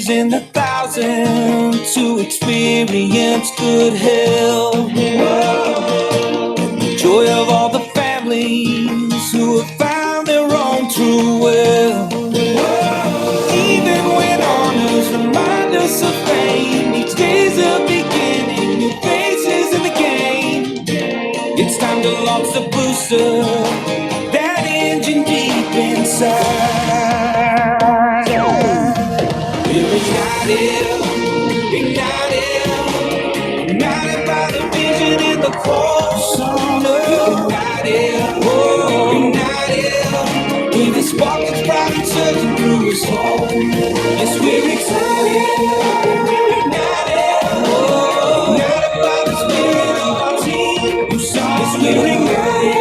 cities in the thousands to experience good health. And the joy of all the families who have found their own true will. Even when honors remind us of pain, each day's a beginning, new faces in the game. It's time to launch the booster, that engine deep inside. We're ignited by the vision in the core. Ignited, with a spark that's bright and surging through us all. Yes, we're excited. We're ignited by the spirit of our team. Yes, we're ignited,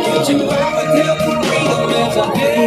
catching fire with health and freedom as our head.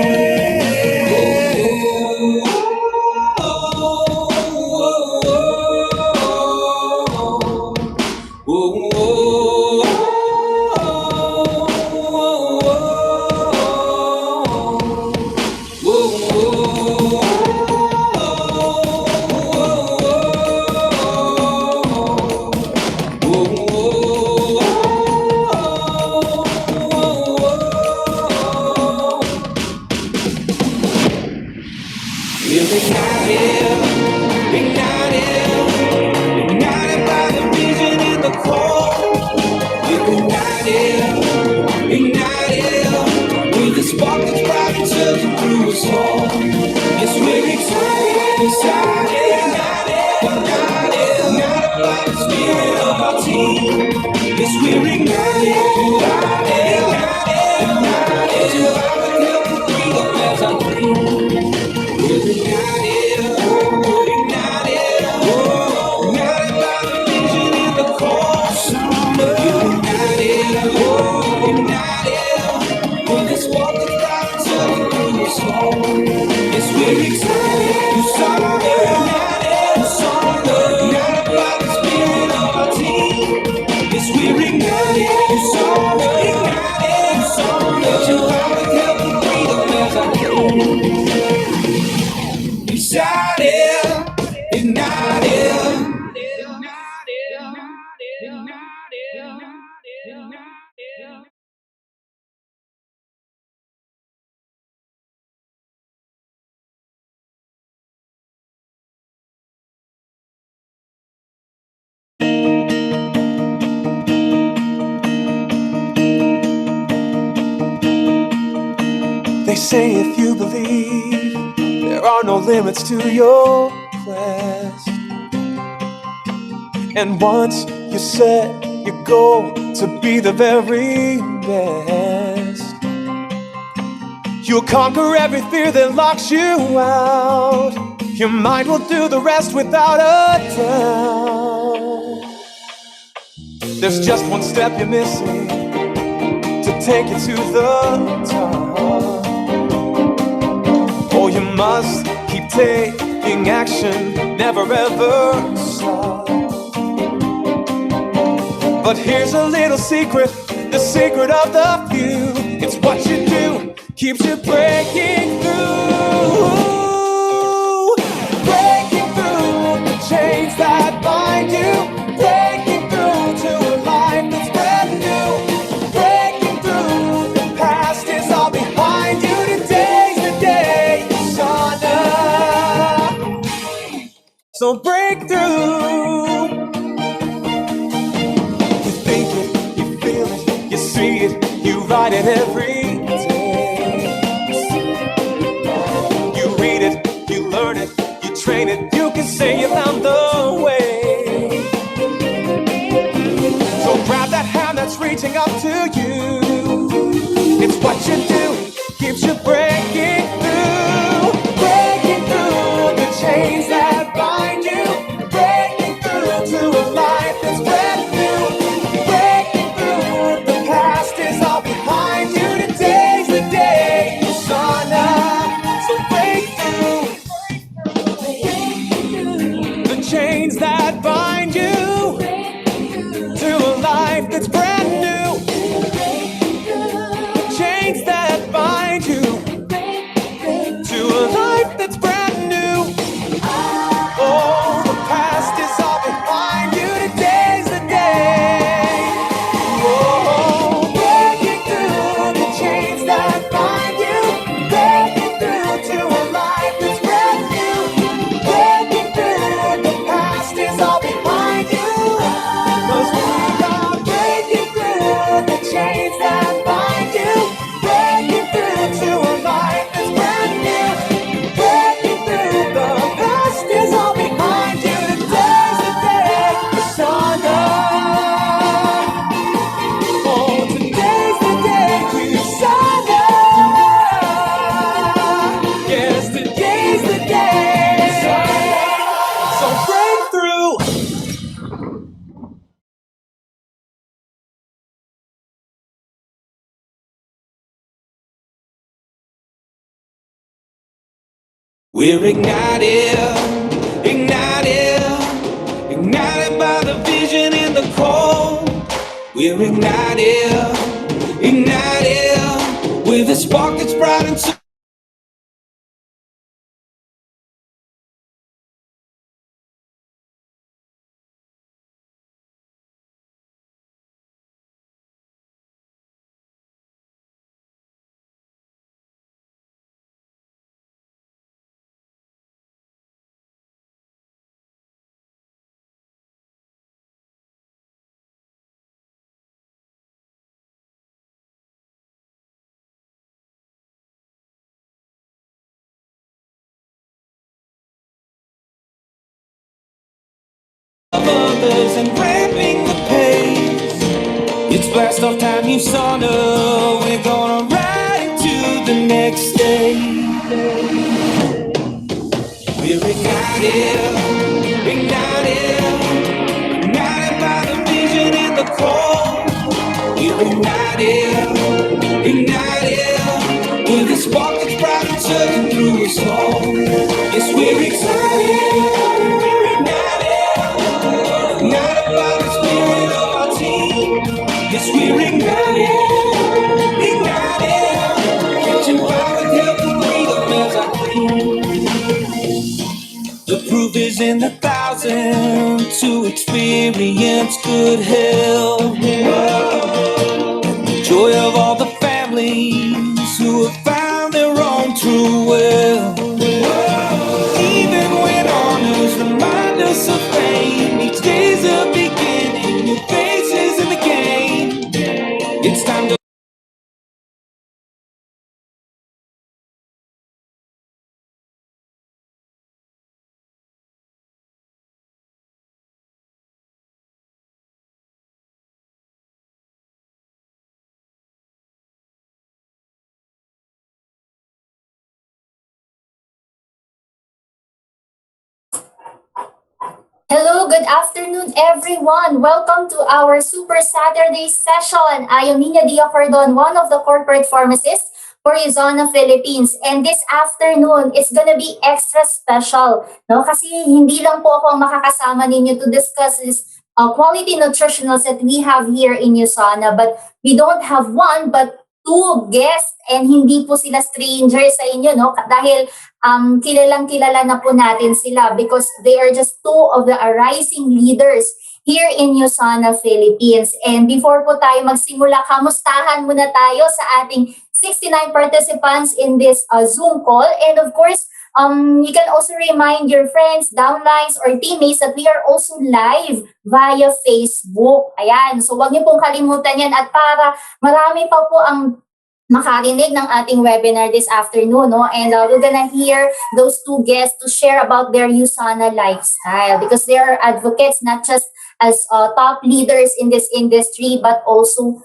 They say if you believe, there are no limits to your quest. And once you set your goal to be the very best, you'll conquer every fear that locks you out. Your mind will do the rest without a doubt. There's just one step you're missing to take you to the top. Oh, you must keep taking action, never ever stop. But here's a little secret, the secret of the few. It's what you do, keeps you breaking through. Breaking through the chains that bind you. Breaking through to a life that's brand new. Breaking through, the past is all behind you. Today's the day, Usana. So break through. You think it, you feel it, you see it, you write it every day. You read it, you learn it, you train it, you can say you found the way. So grab that hand that's reaching up to you. It's what you do, keeps you breaking through. Breaking through the chains that bind you. Breaking through to a life that's brand new. Breaking through, the past is all behind you. Today's the day, Usana. So break through the chains that bind you to a life that's brand new. The chains that bind you to a life that's We're ignited by the vision and the call. We're ignited with a spark that's bright and so. Of others and ramping the pace. It's blast off time, Usana. We're gonna ride into the next day. We're ignited by the vision and the call. We're ignited with a spark that's bright and surging through us all. Yes, we're ignited by the spirit of our team. Yes, we're catching fire with help and freedom as our theme. The proof is in the thousands who experience good health. The joy of all the families who have found their own true well. Even when honors remind us of fame, each day's a beginning, new faces in the game. It's time to. Hello, good afternoon, everyone. Welcome to our Super Saturday session. I am Nina Diacordon, one of the corporate pharmacists for Usana Philippines. And this afternoon is gonna be extra special, no? Kasi hindi lang po ako ang makakasama ninyo to discuss this quality nutritionals that we have here in Usana. But we don't have one, but two guests, and hindi po sila strangers sa inyo, no? Dahil kilalang kilala na po natin sila because they are just two of the rising leaders here in Usana, Philippines. And before po tayo magsimula, kamustahan muna tayo sa ating 69 participants in this Zoom call. And of course, you can also remind your friends, downlines, or teammates that we are also live via Facebook. Ayan, so wag niyo pong kalimutan yan. At para marami pa po ang makarinig ng ating webinar this afternoon, no? And we're gonna hear those two guests to share about their Usana lifestyle because they are advocates not just as top leaders in this industry but also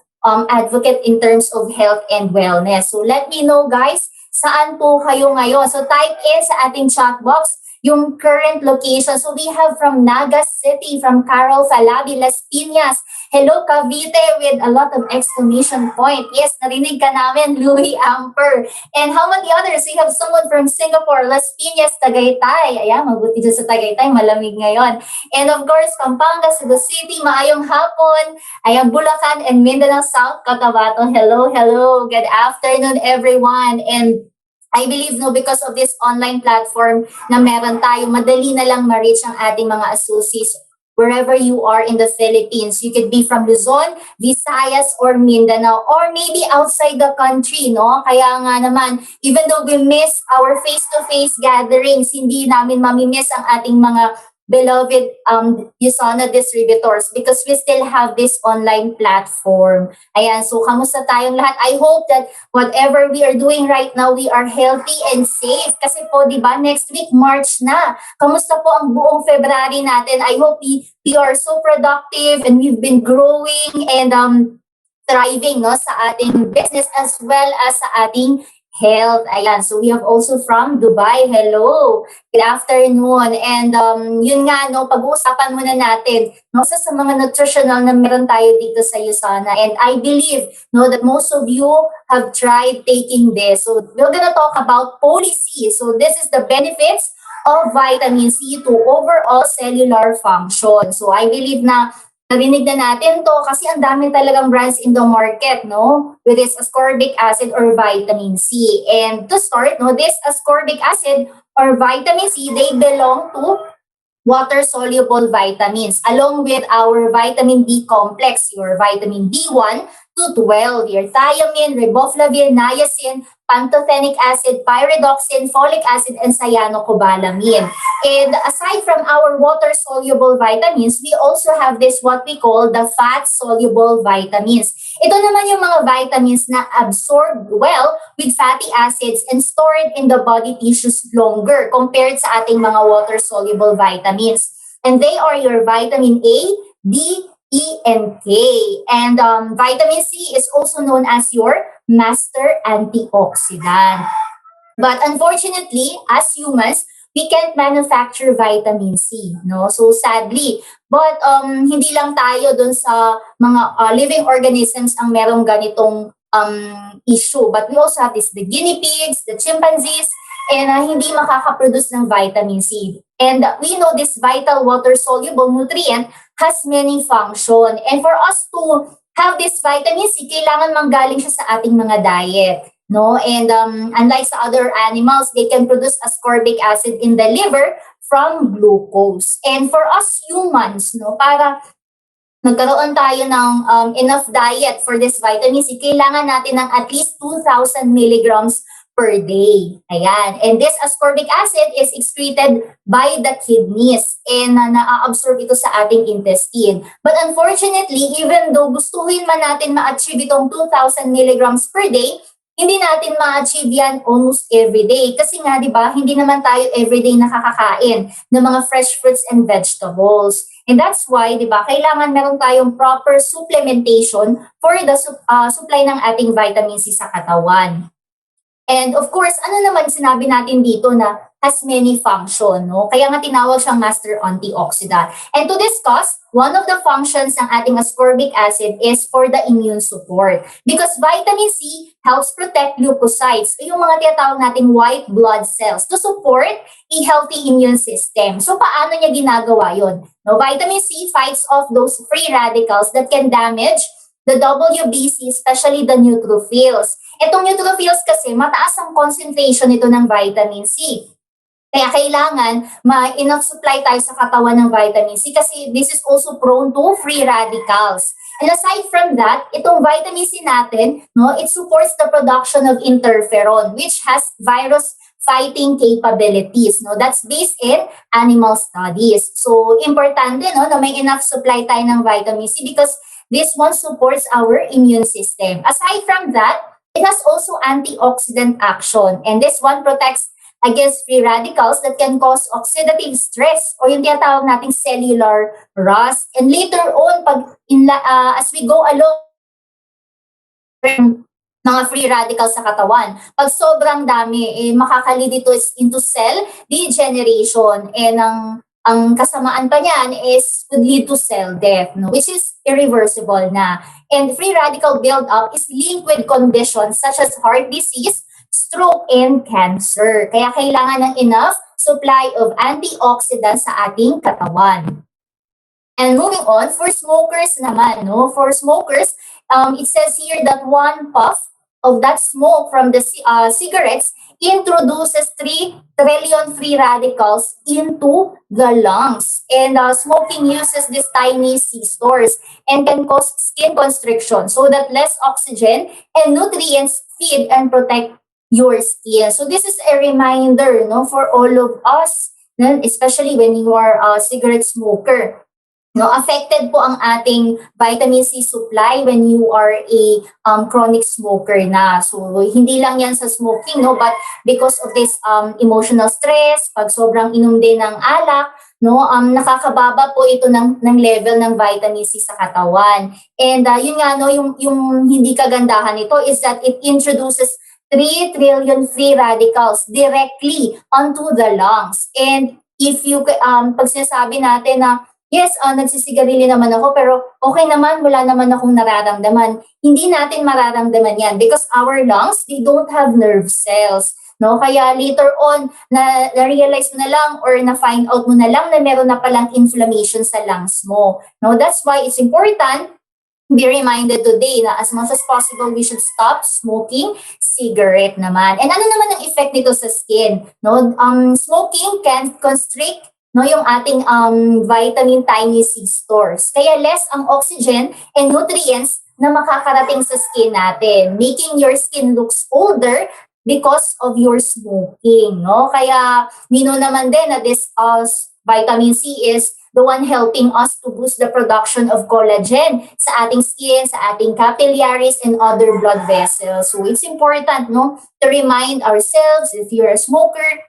advocate in terms of health and wellness. So let me know, guys, saan po kayo ngayon. So type in sa ating chat box yung current location. So we have from Naga City, from Carol Falabi, Las Piñas. Hello, Cavite, with a lot of exclamation point. Yes, narinig ka namin, Louis Amper. And how about the others? We have someone from Singapore, Las Piñas, Tagaytay. Ayan, mabuti dyan sa Tagaytay, malamig ngayon. And of course, Pampanga, Cebu City, maayong hapon. Ayan, Bulacan and Mindanao South, Cotabato. Hello, hello. Good afternoon, everyone. And I believe, no, because of this online platform na meron tayo, madali na lang ma-reach ang ating mga associates wherever you are in the Philippines. You could be from Luzon, Visayas, or Mindanao, or maybe outside the country, no? Kaya nga naman, even though we miss our face-to-face gatherings, hindi namin mamimiss ang ating mga beloved Usana distributors because we still have this online platform. Ayan, so kamusta tayong lahat? I hope that whatever we are doing right now, we are healthy and safe. Kasi po, di ba, next week, March na. Kamusta po ang buong February natin? I hope we are so productive and we've been growing and thriving, no, sa ating business as well as sa ating health. Ayan, so we have also from Dubai. Hello, good afternoon. And yun nga, no, pag-uusapan muna natin, no, sa mga nutritional na meron tayo dito sa Usana. And I believe, no, that most of you have tried taking this. So we're gonna talk about policy. So this is the benefits of vitamin C to overall cellular function. So I believe na narinig na natin to kasi ang dami talagang brands in the market, no? With this ascorbic acid or vitamin C. And to start, no, this ascorbic acid or vitamin C, they belong to water-soluble vitamins along with our vitamin B complex, your vitamin B1 to 12, your thiamine, riboflavin, niacin, pantothenic acid, pyridoxine, folic acid, and cyanocobalamin. And aside from our water-soluble vitamins, we also have this what we call the fat-soluble vitamins. Ito naman yung mga vitamins na absorbed well with fatty acids and stored in the body tissues longer compared sa ating mga water-soluble vitamins. And they are your vitamin A, D, E, and K. And vitamin C is also known as your master antioxidant. But unfortunately, as humans, we can't manufacture vitamin C, no? So sadly, but hindi lang tayo dun sa mga living organisms ang merong ganitong issue. But we also have the guinea pigs, the chimpanzees, and hindi makakaproduce ng vitamin C. And we know this vital water-soluble nutrient has many function. And for us to have this vitamin C, kailangan manggaling siya sa ating mga diet. No, and unlike sa other animals, they can produce ascorbic acid in the liver from glucose. And for us humans, no, para magkaroon tayo ng enough diet for this vitamin C, kailangan natin ng at least 2,000 milligrams per day. Ayan. And this ascorbic acid is excreted by the kidneys and na-absorb ito sa ating intestine. But unfortunately, even though gustuhin man natin ma-achieve itong 2,000 milligrams per day, hindi natin ma-achieve yan almost every day. Kasi nga, di ba, hindi naman tayo everyday nakakakain ng mga fresh fruits and vegetables. And that's why, di ba, kailangan meron tayong proper supplementation for the supply ng ating vitamin C sa katawan. And of course, ano naman sinabi natin dito na has many function, no? Kaya nga tinawag siyang master antioxidant. And to discuss, one of the functions ng ating ascorbic acid is for the immune support. Because vitamin C helps protect leukocytes, yung mga tinatawag nating white blood cells, to support a healthy immune system. So paano niya ginagawa yun? No, vitamin C fights off those free radicals that can damage the WBC, especially the neutrophils. Itong neutrophils kasi, mataas ang concentration nito ng vitamin C. Kaya kailangan ma-enough supply tayo sa katawan ng vitamin C kasi this is also prone to free radicals. And aside from that, itong vitamin C natin, no, it supports the production of interferon, which has virus fighting capabilities. No, that's based in animal studies. So, importante, no, na may enough supply tayo ng vitamin C because this one supports our immune system. Aside from that, it has also antioxidant action. And this one protects against free radicals that can cause oxidative stress or yung tinatawag nating cellular rust. And later on, as we go along, mga free radicals sa katawan. Pag sobrang dami, makakali dito into cell degeneration. And ang kasamaan pa niyan is would lead to cell death, no? Which is irreversible na. And free radical buildup is linked with conditions such as heart disease, stroke, and cancer. Kaya kailangan ng enough supply of antioxidants sa ating katawan. And moving on, for smokers naman, no? For smokers, it says here that one puff of that smoke from the cigarettes introduces 3 trillion free radicals into the lungs. And smoking uses these tiny C stores and can cause skin constriction so that less oxygen and nutrients feed and protect your skin. So this is a reminder, no, for all of us, especially when you are a cigarette smoker. No, affected po ang ating vitamin C supply when you are a chronic smoker na. So, hindi lang yan sa smoking, no, but because of this emotional stress, pag sobrang inom din ng alak, no, nakakababa po ito ng level ng vitamin C sa katawan. And yun nga, no, yung hindi kagandahan nito is that it introduces 3 trillion free radicals directly onto the lungs. And if you, pag sinasabi natin na, yes, nagsisigarilyo naman ako, pero okay naman, wala naman akong nararamdaman. Hindi natin mararamdaman yan because our lungs, they don't have nerve cells. No? Kaya later on, na-realize mo na lang or na-find out mo na lang na meron na palang inflammation sa lungs mo. No? That's why it's important be reminded today na as much as possible, we should stop smoking cigarette naman. And ano naman ang effect nito sa skin? No? Smoking can constrict yung ating vitamin tiny C stores. Kaya less ang oxygen and nutrients na makakarating sa skin natin, making your skin looks older because of your smoking. No? Kaya we know naman din na this vitamin C is the one helping us to boost the production of collagen sa ating skin, sa ating capillaries, and other blood vessels. So it's important, no, to remind ourselves, if you're a smoker,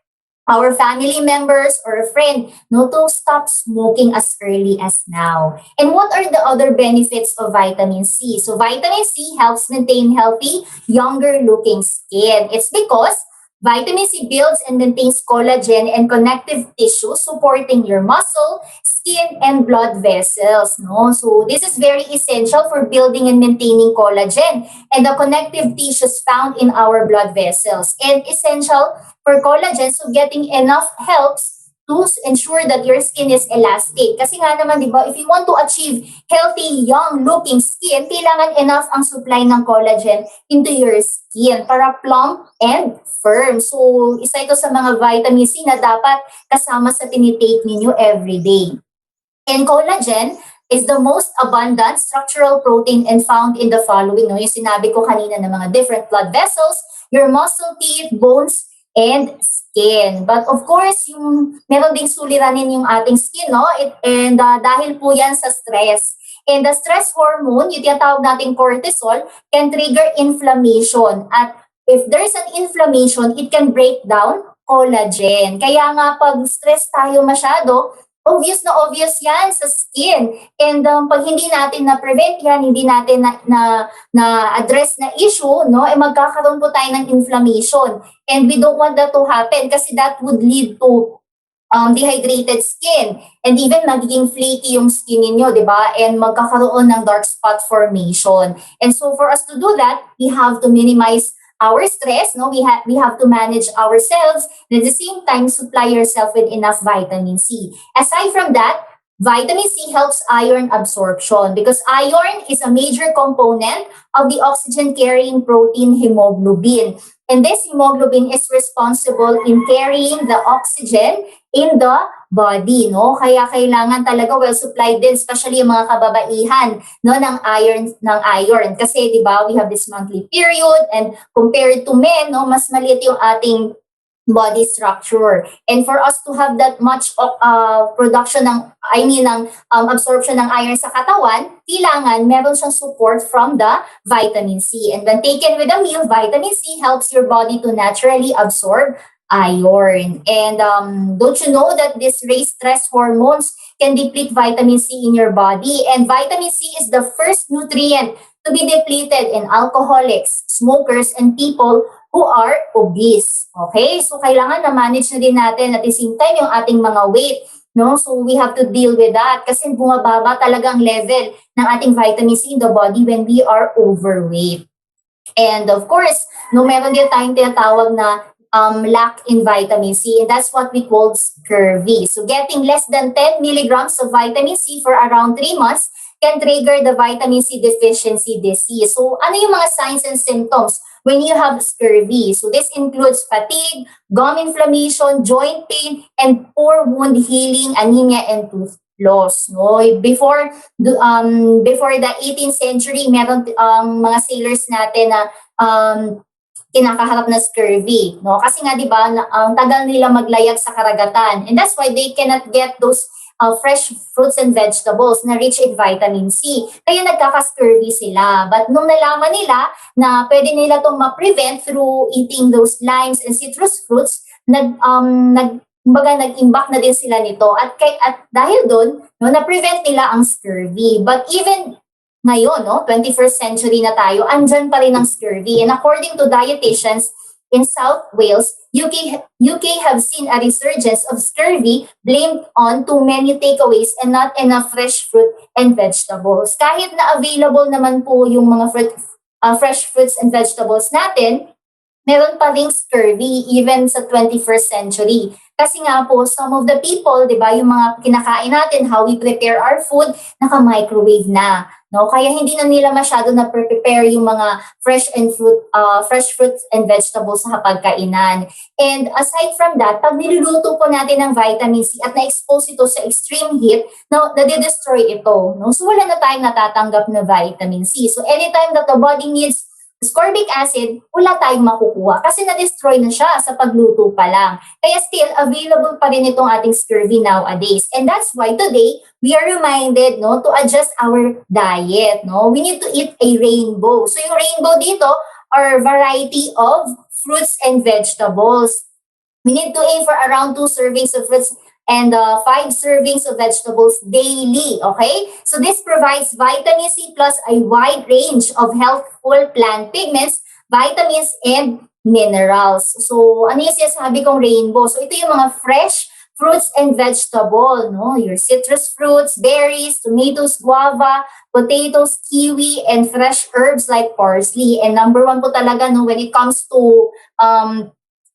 our family members or a friend, no, to stop smoking as early as now. And what are the other benefits of vitamin C? So vitamin C helps maintain healthy, younger looking skin. It's because vitamin C builds and maintains collagen and connective tissue supporting your muscle, skin, and blood vessels. No? So this is very essential for building and maintaining collagen and the connective tissues found in our blood vessels. And essential for collagen, so getting enough helps to ensure that your skin is elastic. Kasi nga naman, di ba, if you want to achieve healthy, young-looking skin, kailangan enough ang supply ng collagen into your skin para plump and firm. So, isa ito sa mga vitamin C na dapat kasama sa tinitake ninyo every day. And collagen is the most abundant structural protein and found in the following. No? Yung sinabi ko kanina ng mga different blood vessels, your muscle, teeth, bones, and skin. But of course, yung meron ding suliranin yung ating skin, no? And dahil po yan sa stress. And the stress hormone, yung tinatawag nating cortisol, can trigger inflammation. At if there's an inflammation, it can break down collagen. Kaya nga pag stress tayo masyado, obvious yan sa skin. And pag hindi natin na-prevent yan, hindi natin na-address na issue, no, magkakaroon po tayo ng inflammation. And we don't want that to happen kasi that would lead to dehydrated skin. And even magiging flaky yung skin ninyo, di ba? And magkakaroon ng dark spot formation. And so for us to do that, we have to minimize our stress, no? We have to manage ourselves and at the same time supply yourself with enough vitamin C. Aside from that, vitamin C helps iron absorption because iron is a major component of the oxygen-carrying protein hemoglobin. And this hemoglobin is responsible in carrying the oxygen in the body, no? Kaya kailangan talaga well supplied din, especially yung mga kababaihan, no, ng iron. Kasi 'di ba, we have this monthly period and compared to men, no, mas maliit yung ating body structure. And for us to have that much production absorption ng iron sa katawan, kailangan meron siyang support from the vitamin C. And when taken with a meal, vitamin C helps your body to naturally absorb iron. And don't you know that these raised stress hormones can deplete vitamin C in your body? And vitamin C is the first nutrient to be depleted in alcoholics, smokers, and people who are obese. Okay? So, kailangan na-manage na din natin at the same time yung ating mga weight. No? So, we have to deal with that kasi bumababa talaga ang level ng ating vitamin C in the body when we are overweight. And of course, no, meron din tayong tinatawag na lack in vitamin C, and that's what we call scurvy. So, getting less than 10 milligrams of vitamin C for around 3 months can trigger the vitamin C deficiency disease. So, ano yung mga signs and symptoms when you have scurvy? So, this includes fatigue, gum inflammation, joint pain, and poor wound healing, anemia, and tooth loss. No? Before the 18th century, meron mga sailors natin na kinakaharap na scurvy, no? Kasi nga 'di ba, ang tagal nila maglayag sa karagatan. And that's why they cannot get those fresh fruits and vegetables na rich in vitamin C. Kaya nagkaka-scurvy sila. But nung nalaman nila na pwede nila itong ma-prevent through eating those limes and citrus fruits, nag-imbak na din sila nito. At dahil doon, no, na-prevent nila ang scurvy. But even ngayon, no, 21st century na tayo, andyan pa rin ang scurvy. And according to dietitians in South Wales, UK have seen a resurgence of scurvy blamed on too many takeaways and not enough fresh fruit and vegetables. Kahit na available naman po yung mga fresh fruits and vegetables natin, meron pa ring scurvy even sa 21st century. Kasi nga po, some of the people, di ba, yung mga kinakain natin, how we prepare our food, naka-microwave na. No? Kaya hindi na nila masyado na prepare yung mga fresh fruits and vegetables sa hapagkainan. And aside from that, pag niluluto po natin ng vitamin C at na-expose ito sa extreme heat, no, nade-destroy ito. No? So wala na tayong natatanggap na vitamin C. So anytime that the body needs ascorbic acid, wala tayong makukuha kasi na-destroy na siya sa pagluto pa lang. Kaya still, available pa rin itong ating scurvy nowadays. And that's why today, we are reminded, no, to adjust our diet. No? We need to eat a rainbow. So yung rainbow dito are variety of fruits and vegetables. We need to aim for around 2 servings of fruits and 5 servings of vegetables daily, okay? So this provides vitamin C plus a wide range of healthful plant pigments, vitamins, and minerals. So ano yung sinasabi kong rainbow? So ito yung mga fresh fruits and vegetable, no? Your citrus fruits, berries, tomatoes, guava, potatoes, kiwi, and fresh herbs like parsley. And number 1 po talaga, no, when it comes to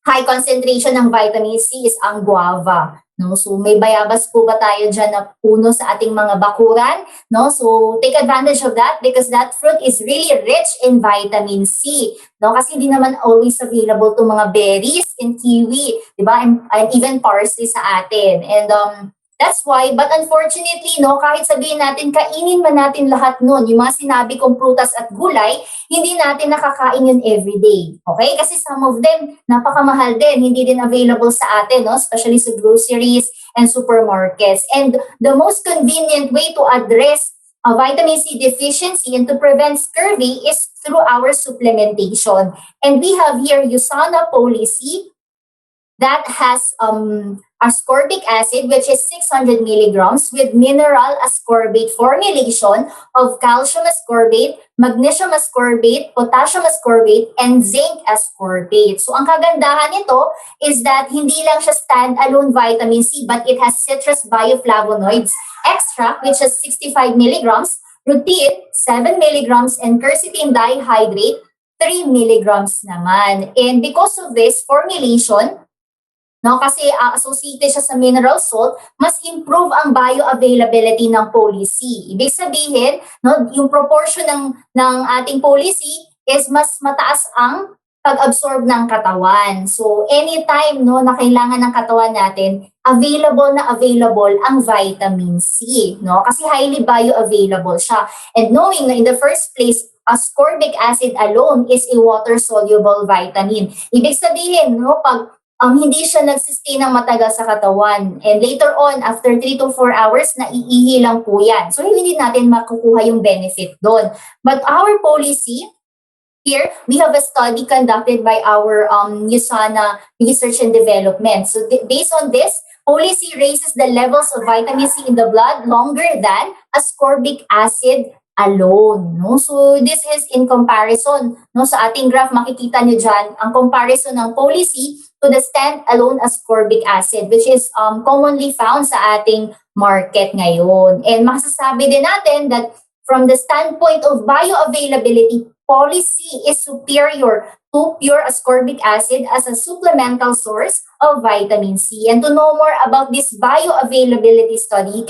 high concentration ng vitamin C is ang guava. No, so may bayabas po ba tayo dyan na puno sa ating mga bakuran? No, so take advantage of that because that fruit is really rich in vitamin C. No, kasi hindi naman always available to mga berries and kiwi, di ba? And even parsley sa atin. And that's why, but unfortunately, no, kahit sabihin natin, kainin man natin lahat nun, yung mga sinabi kong prutas at gulay, hindi natin nakakain yun everyday. Okay? Kasi some of them, napakamahal din, hindi din available sa atin, no? Especially sa groceries and supermarkets. And the most convenient way to address vitamin C deficiency and to prevent scurvy is through our supplementation. And we have here Usana policy that has ascorbic acid, which is 600 milligrams, with mineral ascorbate formulation of calcium ascorbate, magnesium ascorbate, potassium ascorbate, and zinc ascorbate. So ang kagandahan nito is that hindi lang siya standalone vitamin C, but it has citrus bioflavonoids extract, which is 65 milligrams, rutin, 7 milligrams, and quercetin dihydrate, 3 milligrams naman. And because of this formulation, no, kasi associated siya sa mineral salt, mas improve ang bioavailability ng policy. Ibig sabihin, no, yung proportion ng ating policy is mas mataas ang pag-absorb ng katawan. So anytime, no, na kailangan ng katawan natin, available ang vitamin C, no? Kasi highly bioavailable siya. And knowing na in the first place, ascorbic acid alone is a water-soluble vitamin. Ibig sabihin, no, pag hindi siya nag-sustain ng matagal sa katawan. And later on, after 3 to 4 hours, naiihi lang po yan. So, hindi natin makukuha yung benefit doon. But our policy, here, we have a study conducted by our Usana Research and Development. So, based on this, policy raises the levels of vitamin C in the blood longer than ascorbic acid alone, no? So this is in comparison, no, sa ating graph makikita niyo diyan ang comparison ng policy to the standalone ascorbic acid, which is commonly found sa ating market ngayon. And masasabi din natin that from the standpoint of bioavailability, policy is superior to pure ascorbic acid as a supplemental source of vitamin C. And to know more about this bioavailability study,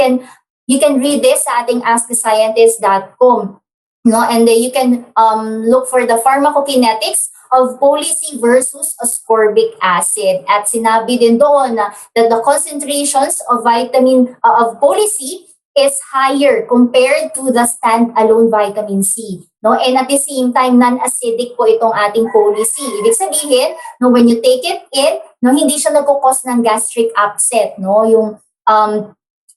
you can read this sa ating askthescientist.com. No? And then you can look for the pharmacokinetics of policy versus ascorbic acid. At sinabi din doon that the concentrations of of policy is higher compared to the standalone vitamin C. No? And at the same time, non-acidic po itong ating policy. Ibig sabihin, no, when you take it in, no, hindi siya nagkukos ng gastric upset. No? Yung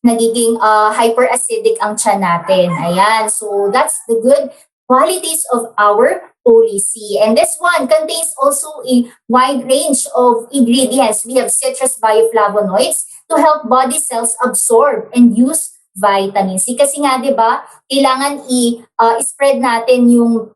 nagiging hyperacidic ang tiyan natin. Ayan. So, that's the good qualities of our policy. And this one contains also a wide range of ingredients. We have citrus bioflavonoids to help body cells absorb and use vitamin C. Kasi nga, di ba, kailangan i-spread natin yung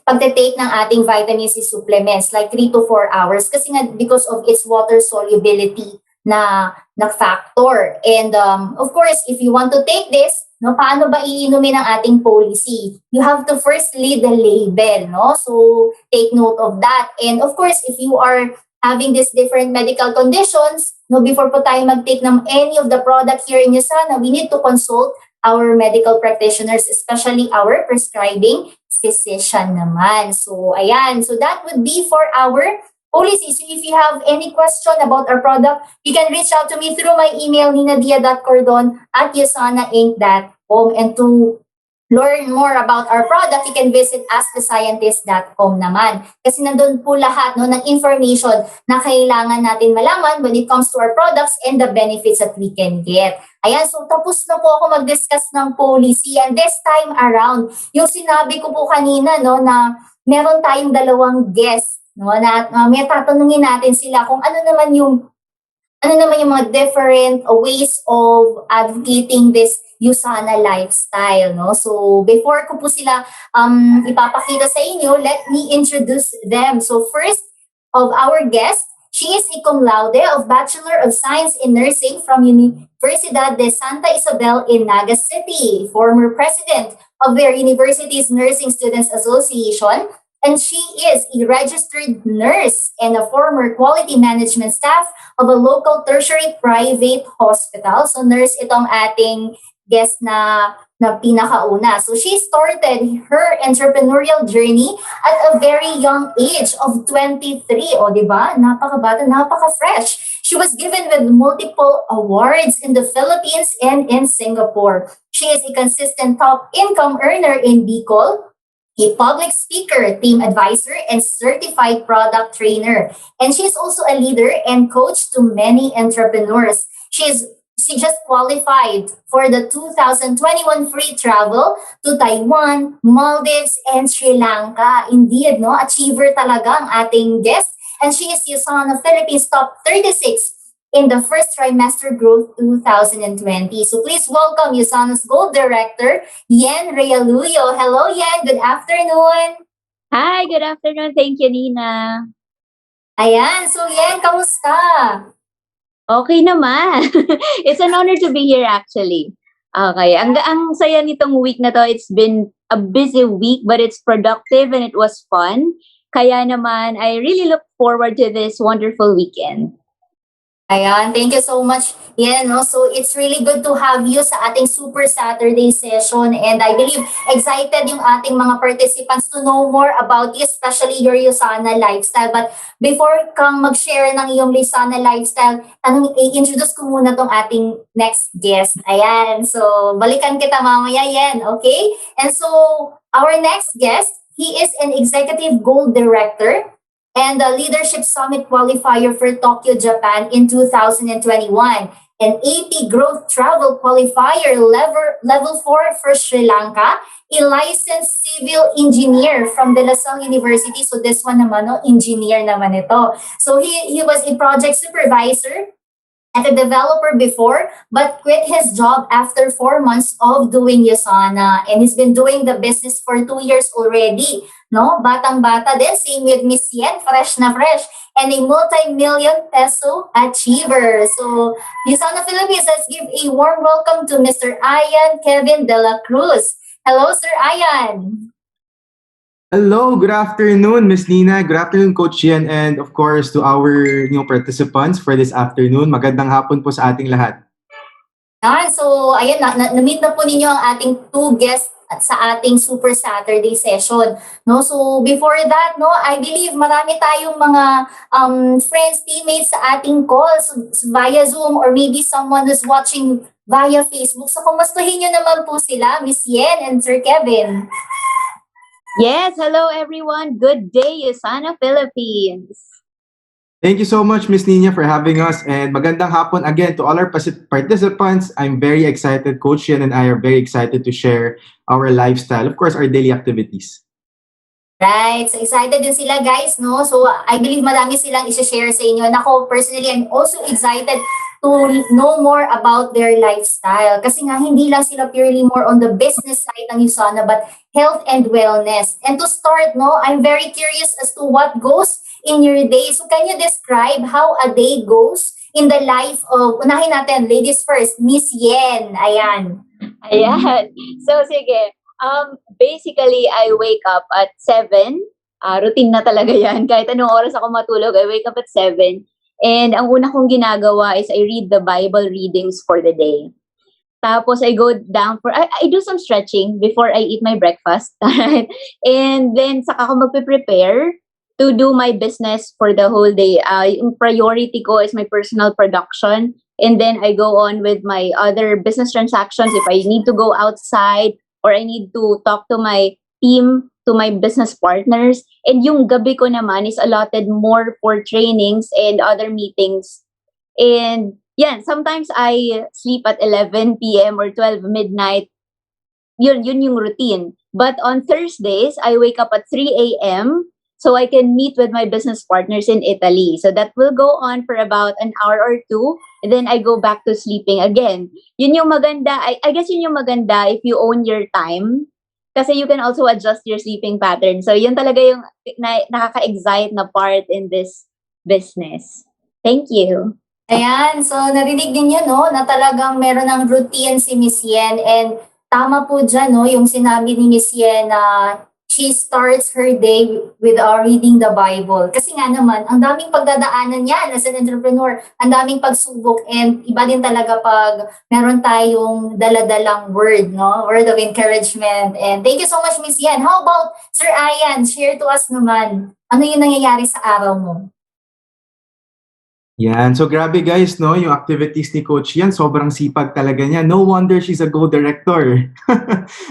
pagte-take ng ating vitamin C supplements like 3 to 4 hours kasi nga because of its water solubility na factor. And of course, if you want to take this, no, paano ba iinumin ang ating policy? You have to first read the label, no? So take note of that. And of course, if you are having these different medical conditions, no, before po tayo mag-take ng any of the product here in Usana, we need to consult our medical practitioners, especially our prescribing physician naman. So, ayan. So, that would be for our policy. So, if you have any question about our product, you can reach out to me through my email, ninadia.cordon@usanainc.com. And to learn more about our product, you can visit askthescientist.com naman. Kasi nandun po lahat no, ng information na kailangan natin malaman when it comes to our products and the benefits that we can get. Ayan, so tapos na po ako mag-discuss ng policy. And this time around, yung sinabi ko po kanina no, na meron tayong dalawang guests no, na may tatanungin natin sila kung ano naman yung mga different ways of advocating this Usana lifestyle, no? So, before ko po sila ipapakita sa inyo, let me introduce them. So, first of our guest, she is a cum laude of Bachelor of Science in Nursing from Universidad de Santa Isabel in Naga City, former president of their university's Nursing Students Association, and she is a registered nurse and a former quality management staff of a local tertiary private hospital. So nurse itong ating guest na pinakauna. So she started her entrepreneurial journey at a very young age of 23. O, di ba? Napakabata, napaka-fresh. She was given with multiple awards in the Philippines and in Singapore. She is a consistent top income earner in Bicol, a public speaker, team advisor, and certified product trainer. And she is also a leader and coach to many entrepreneurs. She just qualified for the 2021 free travel to Taiwan, Maldives, and Sri Lanka. Indeed, no? Achiever talaga ang ating guest. And she is Usana Philippines top 36 in the first trimester growth 2020. So please welcome Usana's Gold Director, Yen Realuyo. Hello, Yen. Good afternoon. Hi, good afternoon. Thank you, Nina. Ayan. So, Yen, kamusta? Okay naman. It's an honor to be here actually. Okay, ang saya nitong week na to. It's been a busy week but it's productive and it was fun. Kaya naman, I really look forward to this wonderful weekend. Ayan, thank you so much. Yeah, no? So it's really good to have you sa ating Super Saturday session, and I believe excited yung ating mga participants to know more about you, especially your Usana lifestyle. But before kang mag-share ng iyong Usana lifestyle, i-introduce ko muna tong ating next guest. Ayan, so balikan kita mamaya yan, okay? And so our next guest, he is an executive gold director and the Leadership Summit qualifier for Tokyo, Japan in 2021, an AP Growth Travel qualifier level 4 for Sri Lanka, a licensed civil engineer from De La Salle University. So this one naman, no, engineer naman ito. So he was a project supervisor at a developer before, but quit his job after 4 months of doing Usana. And he's been doing the business for 2 years already. No? Batang-bata din. Same with Miss Yen, fresh na fresh. And a multi-million peso achiever. So, Usana Philippines, let's give a warm welcome to Mr. Ian Kevin De La Cruz. Hello, Sir Ian. Hello, good afternoon, Miss Nina. Good afternoon, Coach Yen, and of course to our new participants for this afternoon. Magandang hapon po sa ating lahat. So, ayan, na-meet na po ninyo ang ating 2 guests sa ating Super Saturday session. No? So, before that, no, I believe marami tayong mga friends, teammates sa ating calls via Zoom or maybe someone who's watching via Facebook. So, kumustahin nyo naman po sila, Miss Yen and Sir Kevin. Yes, hello everyone. Good day, Usana Philippines. Thank you so much, Miss Nina, for having us. And magandang hapon again to all our participants. I'm very excited. Coach Yen and I are very excited to share our lifestyle, of course, our daily activities. Right. So, excited din sila, guys, no? So, I believe marami silang i-share sa inyo. And ako, personally, I'm also excited to know more about their lifestyle. Kasi nga, hindi lang sila purely more on the business side ng Usana, but health and wellness. And to start, no, I'm very curious as to what goes in your day. So can you describe how a day goes in the life of, unahin natin, ladies first, Miss Yen. Ayan. Ayan. So, sige. Basically, I wake up at 7. Routine na talaga yan. Kahit anong oras ako matulog, I wake up at 7. And ang una kong ginagawa is I read the Bible readings for the day. Tapos I go down I do some stretching before I eat my breakfast. And then saka ako magpe-prepare to do my business for the whole day. Yung priority ko is my personal production. And then I go on with my other business transactions. If I need to go outside or I need to talk to my team, to my business partners. And yung gabi ko naman is allotted more for trainings and other meetings. And yan, sometimes I sleep at 11 p.m. or 12 midnight. Yun yung routine. But on Thursdays, I wake up at 3 a.m. so I can meet with my business partners in Italy. So that will go on for about an hour or two. And then I go back to sleeping again. Yun yung maganda. I guess yun yung maganda if you own your time. Kasi you can also adjust your sleeping pattern. So yun talaga yung nakaka-excite na part in this business. Thank you. Ayan, so narinig din yun, no, na talagang meron ng routine si Miss Yen, and tama po dyan, no, yung sinabi ni Miss Yen na she starts her day with reading the Bible. Kasi nga naman, ang daming pagdadaanan yan as an entrepreneur, ang daming pagsubok, and iba din talaga pag meron tayong daladalang word, no, word of encouragement. And thank you so much, Miss Yen. How about Sir Ayan? Share to us naman, ano yung nangyayari sa araw mo? Yan. So grabe guys, no? Yung activities ni Coach yan, sobrang sipag talaga niya. No wonder she's a go-director.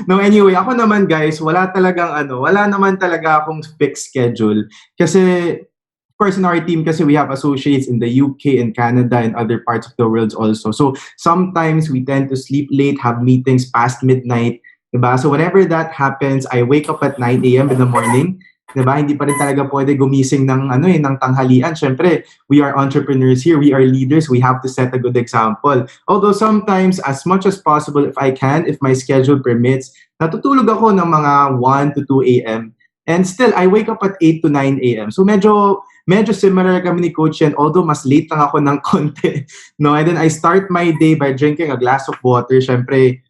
No, anyway, ako naman guys, wala naman talaga akong fixed schedule. Kasi, of course, in our team, kasi we have associates in the UK and Canada and other parts of the world also. So sometimes we tend to sleep late, have meetings past midnight. Diba? So whenever that happens, I wake up at 9 a.m. in the morning. Diba? Hindi pa rin talaga pwede gumising ng ng tanghalian. Syempre, we are entrepreneurs here. We are leaders. We have to set a good example. Although sometimes, as much as possible, if I can, if my schedule permits, natutulog ako ng mga 1 to 2 a.m. And still, I wake up at 8 to 9 a.m. So medyo similar kami ni Coach Yen, although mas late lang ako ng konti. No? And then I start my day by drinking a glass of water. Syempre,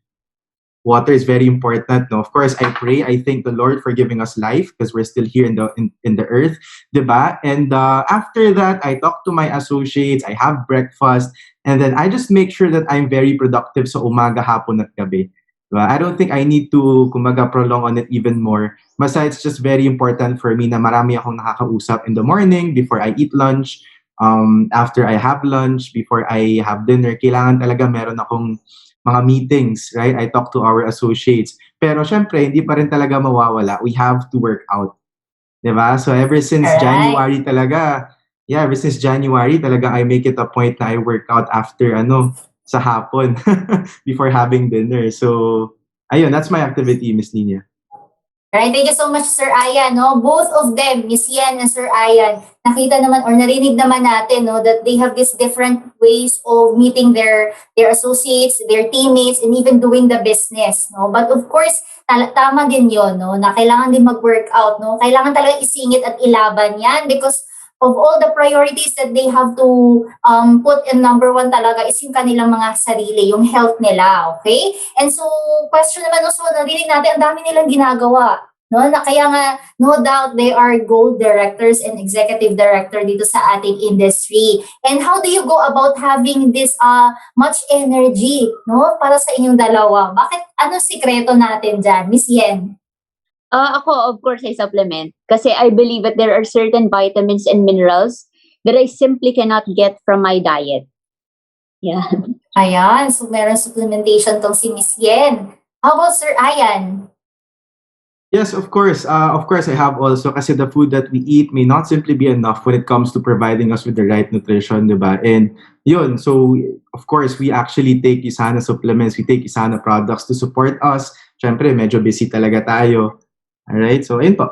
water is very important. No? Of course, I pray. I thank the Lord for giving us life because we're still here in the earth. Diba? And after that, I talk to my associates. I have breakfast. And then I just make sure that I'm very productive sa umaga, hapon at gabi. Diba? I don't think I need to prolong on it even more. Basta it's just very important for me na marami akong nakakausap in the morning, before I eat lunch, after I have lunch, before I have dinner. Kailangan talaga meron akong mga meetings, right? I talk to our associates. Pero syempre, hindi pa rin talaga mawawala. We have to work out. Diba? So ever since January talaga, I make it a point na I work out after sa hapon before having dinner. So, ayun, that's my activity, Miss Nina. Right, thank you so much, Sir Ayan. No? Both of them, Miss Yan and Sir Ayan, nakita naman or narinig naman natin, no, that they have these different ways of meeting their associates, their teammates, and even doing the business. No? But of course, tama din yon, no, na kailangan din mag-workout. No? Kailangan talaga isingit at ilaban yan because of all the priorities that they have to put in number one talaga is yung kanilang mga sarili, yung health nila, okay? And so, question naman, no, so narinig natin, ang dami nilang ginagawa. No, na kaya nga, no doubt, they are gold directors and executive director dito sa ating industry. And how do you go about having this much energy, no, para sa inyong dalawa? Bakit, ano sikreto natin dyan, Miss Yen? Ako, of course, I supplement. Kasi I believe that there are certain vitamins and minerals that I simply cannot get from my diet. Yeah. Ayan, so meron supplementation tong si Miss Yen. How about Sir Ayan? Yes, of course. Of course, I have also kasi the food that we eat may not simply be enough when it comes to providing us with the right nutrition, diba? And yun, so of course, we actually take Usana supplements, we take Usana products to support us. Siyempre, medyo busy talaga tayo. Alright, so ayun po.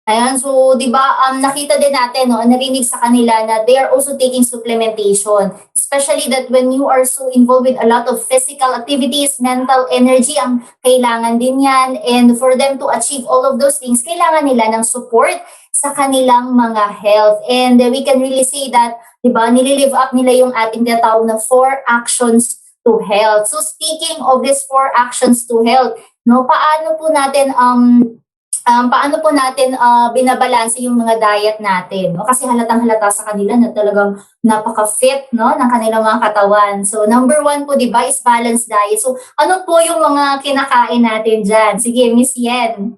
Ayan, so 'di ba nakita din natin no, narinig sa kanila na they are also taking supplementation. Especially that when you are so involved with a lot of physical activities, mental energy ang kailangan din 'yan, and for them to achieve all of those things, kailangan nila ng support sa kanilang mga health. And we can really say that 'di ba, nililive up nila yung ating tinatawag na 4 actions to health. So speaking of these 4 actions to health, no, paano po natin binabalanse yung mga diet natin, no? Kasi halatang-halata sa kanila na talagang napaka-fit, no, ng kanilang mga katawan. So, number 1 po, di ba, is balanced diet. So, ano po yung mga kinakain natin dyan? Sige, Miss Yen.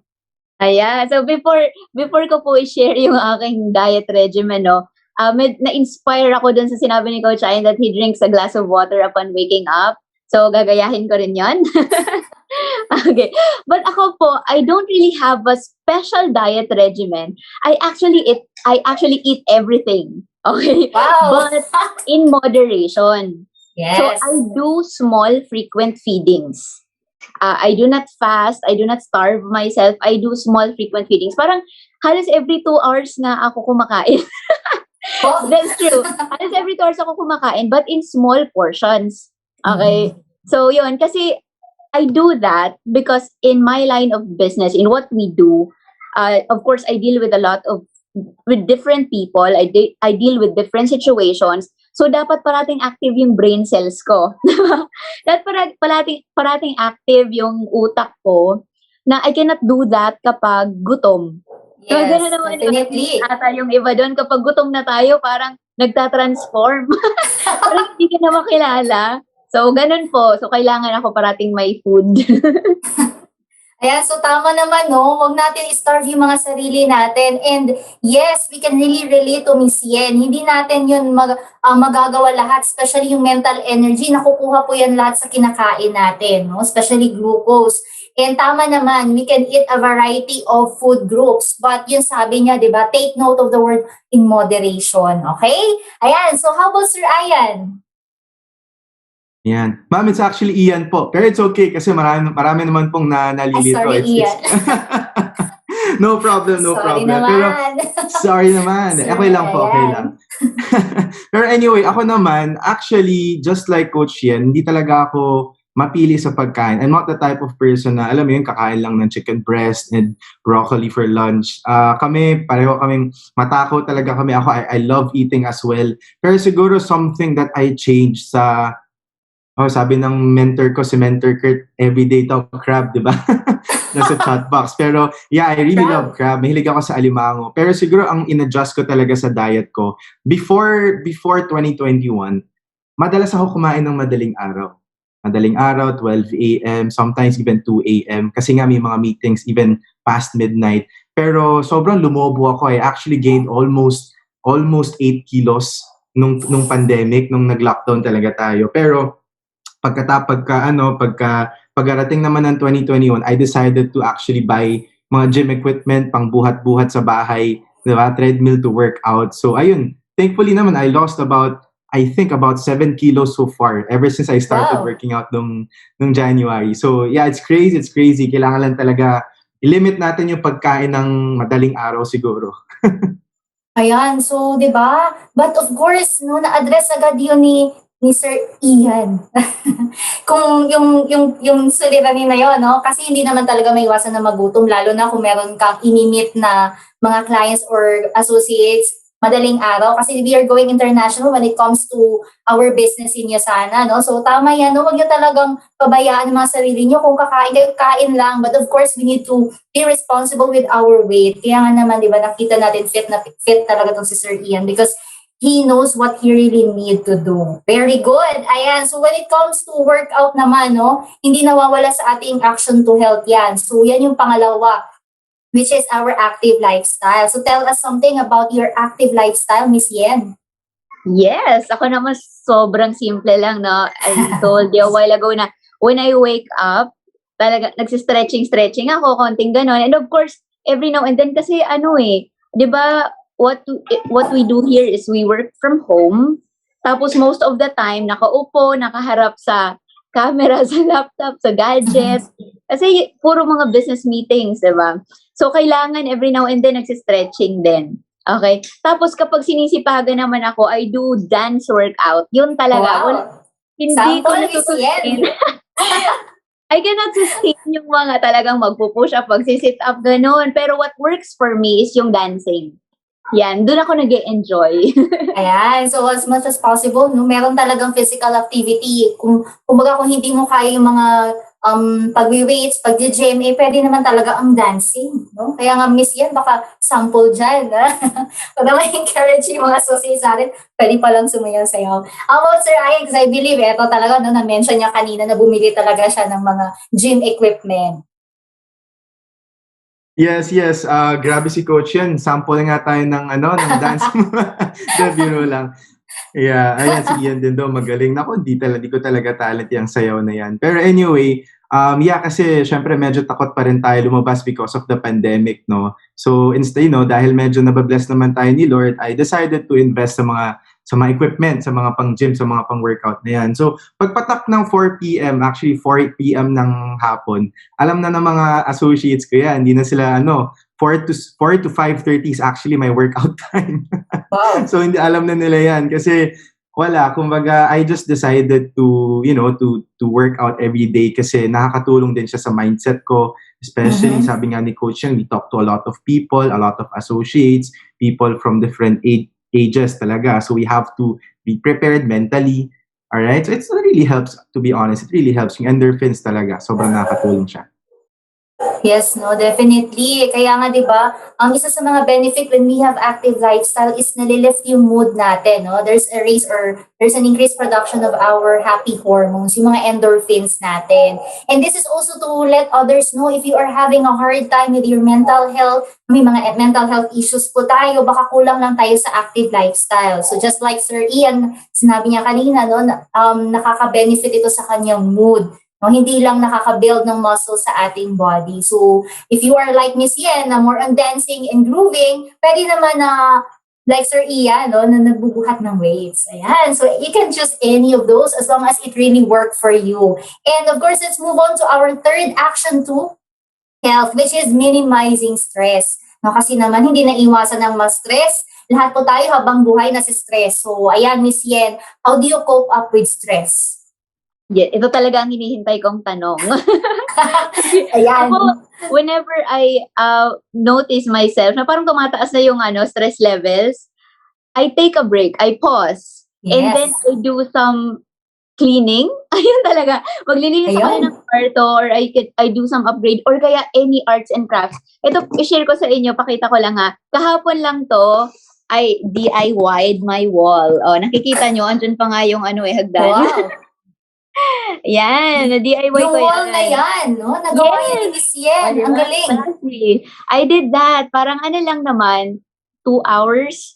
Ayan. So before ko po i-share yung aking diet regimen, no, na-inspire ako dun sa sinabi ni Coach Ayan that he drinks a glass of water upon waking up. So gagayahin ko rin yon. Okay. But ako po, I don't really have a special diet regimen. I actually eat everything. Okay. Wow. But in moderation. So Yes. I do small frequent feedings. I do not fast, I do not starve myself, I do small frequent feedings. Parang halos every 2 hours na ako kumakain. Oh. That's true. Halos every 2 hours ako kumakain, but in small portions. Okay? So yun, kasi I do that because in my line of business, in what we do, of course, I deal with with different people. I deal with different situations. So, dapat parating active yung brain cells ko. Dapat parating active yung utak ko na I cannot do that kapag gutom. So, Yes, gano'n naman definitely. ata yung iba doon. Kapag gutom na tayo, parang nagtatransform. Parang hindi ka na makilala. So, ganun po. So, kailangan ako parating may food. Ayan, so tama naman, no? Huwag natin i-starve yung mga sarili natin. And yes, we can really relate to Miss Yen. Hindi natin yun magagawa lahat, especially yung mental energy. Nakukuha po yan lahat sa kinakain natin, no? Especially glucose. And tama naman, we can eat a variety of food groups. But yun sabi niya, di ba? Take note of the word in moderation, okay? Ayan, so how about Sir Ayan? Yan. Ma'am, it's actually Ian po. Pero it's okay kasi marami naman pong nalilito. Sorry, Ian. No problem, no Sorry problem. naman. Pero, sorry naman. Sir, Okay lang po, okay ayan. lang. Pero anyway, ako naman, actually, just like Coach Ian, hindi talaga ako mapili sa pagkain. I'm not the type of person na, alam mo yun, kakain lang ng chicken breast and broccoli for lunch. Pareho kaming matako talaga kami. I love eating as well. Pero siguro something that I changed sabi ng mentor ko, si Mentor Kurt, everyday daw crab, di ba? Nasa chat box. Pero yeah, I really love crab. Mahilig ako sa alimango. Pero siguro ang in-adjust ko talaga sa diet ko, before 2021, madalas ako kumain ng madaling araw. Madaling araw, 12 a.m., sometimes even 2 a.m. Kasi nga may mga meetings even past midnight. Pero sobrang lumobo ako. I actually gained almost 8 kilos nung pandemic, nung nag-lockdown talaga tayo. Pero pagkarating naman ng 2021, I decided to actually buy mga gym equipment, pang buhat-buhat sa bahay, diba? Treadmill to work out. So ayun, thankfully naman, I lost about 7 kilos so far ever since I started working out nung January. So yeah, it's crazy. Kailangan lang talaga i-limit natin yung pagkain ng madaling araw siguro. Ayan, so 'di ba? But of course, no, na-address agad 'yun ni Sir Ian. Kung yung suliranin na 'yon, no? Kasi hindi naman talaga maiwasan na magutom, lalo na kung meron kang ini-meet na mga clients or associates madaling araw, kasi we are going international when it comes to our business in Usana, no? So tama yan, no? Huwag niyo talagang pabayaan ang mga sarili niyo. Kung kakain kayo, kain lang. But of course, we need to be responsible with our weight. Kaya nga naman, di ba, nakita natin fit talaga tong si Sir Ian because he knows what he really need to do. Very good. Ayan. So when it comes to workout naman, no, hindi nawawala sa ating action to health yan. So yan yung pangalawa, which is our active lifestyle. So tell us something about your active lifestyle, Miss Yen. Yes, ako naman sobrang simple lang, no? I told you a while ago na when I wake up, talaga nagsistretching ako, konting ganon. And of course, every now and then kasi di ba, what we do here is we work from home. Tapos most of the time, nakaupo, nakaharap sa camera, sa laptop, sa gadget. Kasi puro mga business meetings, di ba? So, kailangan every now and then nagsistretching din. Okay? Tapos, kapag sinisipagan naman ako, I do dance workout. Yun talaga. Wow. Hindi ko Sample, Miss nasusustain. Yen. I cannot sustain yung mga talagang magpo-push up, magsi-sit up, ganun. Pero what works for me is yung dancing. Yan, doon ako nag-e-enjoy. Ayan, so as much as possible, no, meron talagang physical activity. Kumbaga kung hindi mo kaya yung mga pag-weights, pag-gym, pwede naman talaga ang dancing. No? Kaya nga, Miss Yan, baka sample dyan. Pag naman encourage yung mga associates natin, pwede palang sumayaw-sayaw. How about Sir Alex? I believe, eto talaga, no, na-mention niya kanina na bumili talaga siya ng mga gym equipment. Yes. Grabe si Coach yan. Sample nga tayo ng dance. Biro lang. Yeah, ayan si Ian din daw magaling. Nako, di ko talaga talent yung sayaw na yan. Pero anyway, kasi syempre medyo takot pa rin tayo lumabas because of the pandemic, no? So instead, dahil medyo nababless naman tayo ni Lord, I decided to invest sa mga equipment, sa mga pang-gym, sa mga pang-workout na yan. So pagpatak ng 4 p.m., actually 4 p.m. ng hapon, alam na ng mga associates ko yan, hindi na sila 4 to 5:30 is actually my workout time. Wow. So hindi alam na nila yan kasi wala, kumbaga I just decided to work out every day kasi nakakatulong din siya sa mindset ko, especially sabi nga ni Coach Yang, we talk to a lot of people, a lot of associates, people from different ages talaga. So we have to be prepared mentally. All right? So it really helps, to be honest. It really helps. Yung endorphins talaga. Sobrang nakakatulong siya. Yes, no, definitely. Kaya nga, di ba, isa sa mga benefit when we have active lifestyle is nalilift yung mood natin, no? There's an increased production of our happy hormones, yung mga endorphins natin. And this is also to let others know if you are having a hard time with your mental health, may mga mental health issues po tayo, baka kulang lang tayo sa active lifestyle. So just like Sir Ian, sinabi niya kanina, no, nakaka-benefit ito sa kanyang mood. No, hindi lang nakaka-build ng muscle sa ating body. So, if you are like Miss Yen, na more on dancing and grooving, pwede naman na like Sir Ian, no, na nagbubuhat ng weights. Ayan. So, you can choose any of those as long as it really worked for you. And of course, let's move on to our third action to health, which is minimizing stress. No, kasi naman, hindi na iwasan ng ma-stress. Lahat po tayo habang buhay na si stress. So, ayan, Miss Yen, how do you cope up with stress? Yeah, ito talaga ang hinihintay kong tanong. Ayan. Ako, whenever I notice myself na parang tumataas na yung stress levels, I take a break, I pause, and then I do some cleaning. Ayun talaga. Maglilinis ako ng kwarto, or I do some upgrade, or kaya any arts and crafts. Ito, i-share ko sa inyo, pakita ko lang ha. Kahapon lang to, I DIY'd my wall. Oh, nakikita nyo, andun pa nga yung hagdan. Wow. Yan, na-DIY ko yan. Yung wall na yan, no? Nagawa yan ni Miss Yen. Ang galing. I did that. Parang lang naman, 2 hours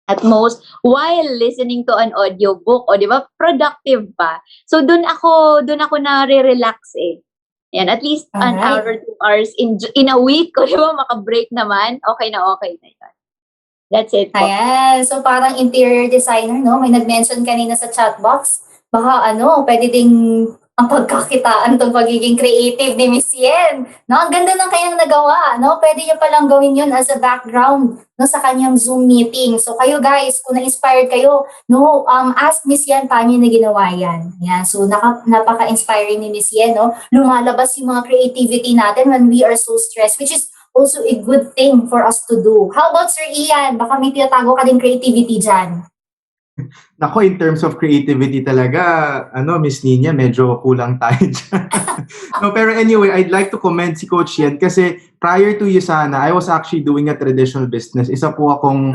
at most, while listening to an audiobook. O, di ba? Productive pa. So, dun ako na-relax eh. Yan, at least an hour, 2 hours in a week. O, di ba? Maka-break naman. Okay na yun. That's it po. Ayan. So, parang interior designer, no? May nag-mention kanina sa chat box. Baka pwede ding ang pagkakitaan itong pagiging creative ni Miss Yen. No, ang ganda ng kanyang nagawa. No? Pwede niya palang gawin yun as a background sa kanyang Zoom meeting. So kayo guys, kung na-inspired kayo, ask Miss Yen paano niya ginawa yan. Yan. So napaka-inspiring ni Miss Yen. No? Lumalabas yung mga creativity natin when we are so stressed, which is also a good thing for us to do. How about Sir Ian? Baka may tinatago ka din creativity dyan. Nako, in terms of creativity talaga, Miss Nina, medyo kulang tayo dyan. No, pero anyway, I'd like to commend si Coach Yen kasi prior to Usana, I was actually doing a traditional business. Isa po akong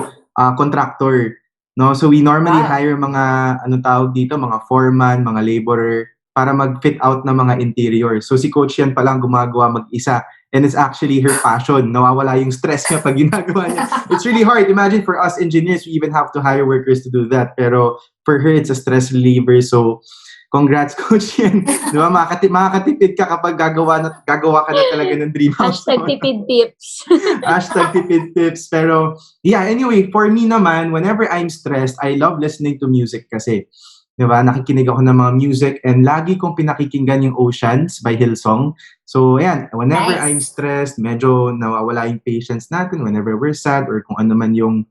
contractor. No? So we normally hire mga, mga foreman, mga laborer, para mag-fit out ng mga interior. So si Coach Yen palang gumagawa mag-isa. And it's actually her passion. Nawawala yung stress niya pag ginagawa niya. It's really hard. Imagine for us engineers, we even have to hire workers to do that. Pero for her, it's a stress reliever. So, congrats, Coach Yen. Diba? Makakatipid ka kapag gagawa ka na talaga ng dream house. #tipid tips. #tipid tips. Pero, yeah, anyway, for me naman, whenever I'm stressed, I love listening to music kasi. Diba? Nakikinig ako ng mga music and lagi kong pinakikinggan yung Oceans by Hillsong. So, ayan, whenever Nice. I'm stressed, medyo nawawala yung patience natin, whenever we're sad, or kung ano man yung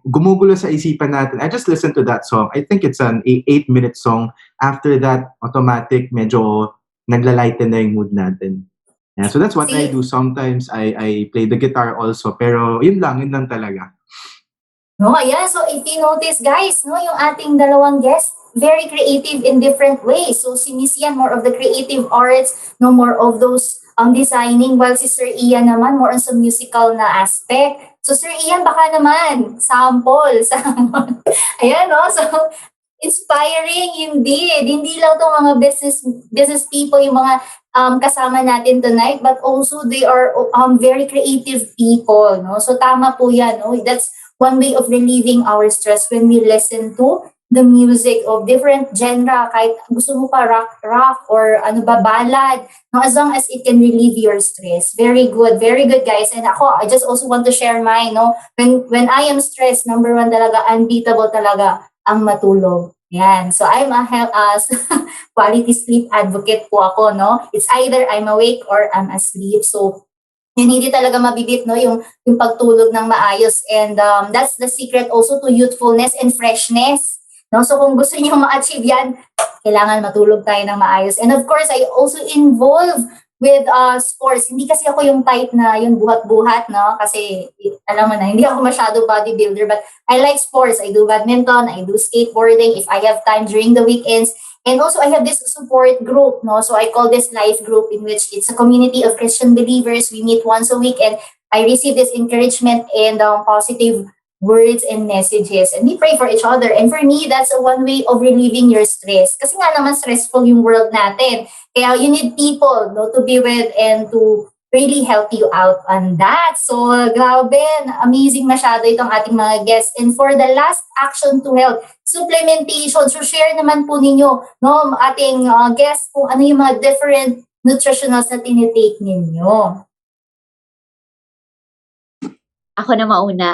gumugulo sa isipan natin, I just listen to that song. I think it's an 8-minute song. After that, automatic, medyo naglalighten na yung mood natin. Yeah, so that's what I do. Sometimes I play the guitar also, pero yun lang talaga. No, ayan. So, if you notice, guys, no, yung ating dalawang guests, very creative in different ways. So, si Miss Ian, more of the creative arts, no, more of those designing, while si Sir Ian naman, more on some musical na aspect. So, Sir Ian, baka naman, sample. Ayan, no? So, inspiring indeed. Hindi lang itong mga business people, yung mga kasama natin tonight, but also they are very creative people, no? So, tama po yan, no? That's one way of relieving our stress when we listen to the music of different genre, kahit gusto mo pa rock or ballad, no, as long as it can relieve your stress. Very good guys. And ako, I just also want to share mine, no, when I am stressed, number one talaga, unbeatable talaga ang matulog. Yan. So I'm a quality sleep advocate po ako, no. It's either I'm awake or I'm asleep. So yun, hindi talaga mabibit, no, yung pagtulog ng maayos. And that's the secret also to youthfulness and freshness. No? So kung gusto niyo ma-achieve yan, kailangan matulog tayo ng maayos. And of course, I also involve with sports. Hindi kasi ako yung type na yung buhat-buhat, no? Kasi alam mo na, hindi ako masyado bodybuilder, but I like sports. I do badminton, I do skateboarding if I have time during the weekends. And also, I have this support group, no? So I call this life group, in which it's a community of Christian believers. We meet once a week, and I receive this encouragement and positive words and messages. And we pray for each other. And for me, that's one way of relieving your stress. Kasi nga naman stressful yung world natin. Kaya you need people, no, to be with and to really help you out on that. So, grabe, amazing masyado itong ating mga guests. And for the last action to help, supplementation. So, share naman po ninyo, no, ating guests, kung ano yung mga different nutritionals na tinitake ninyo. Ako na mauna.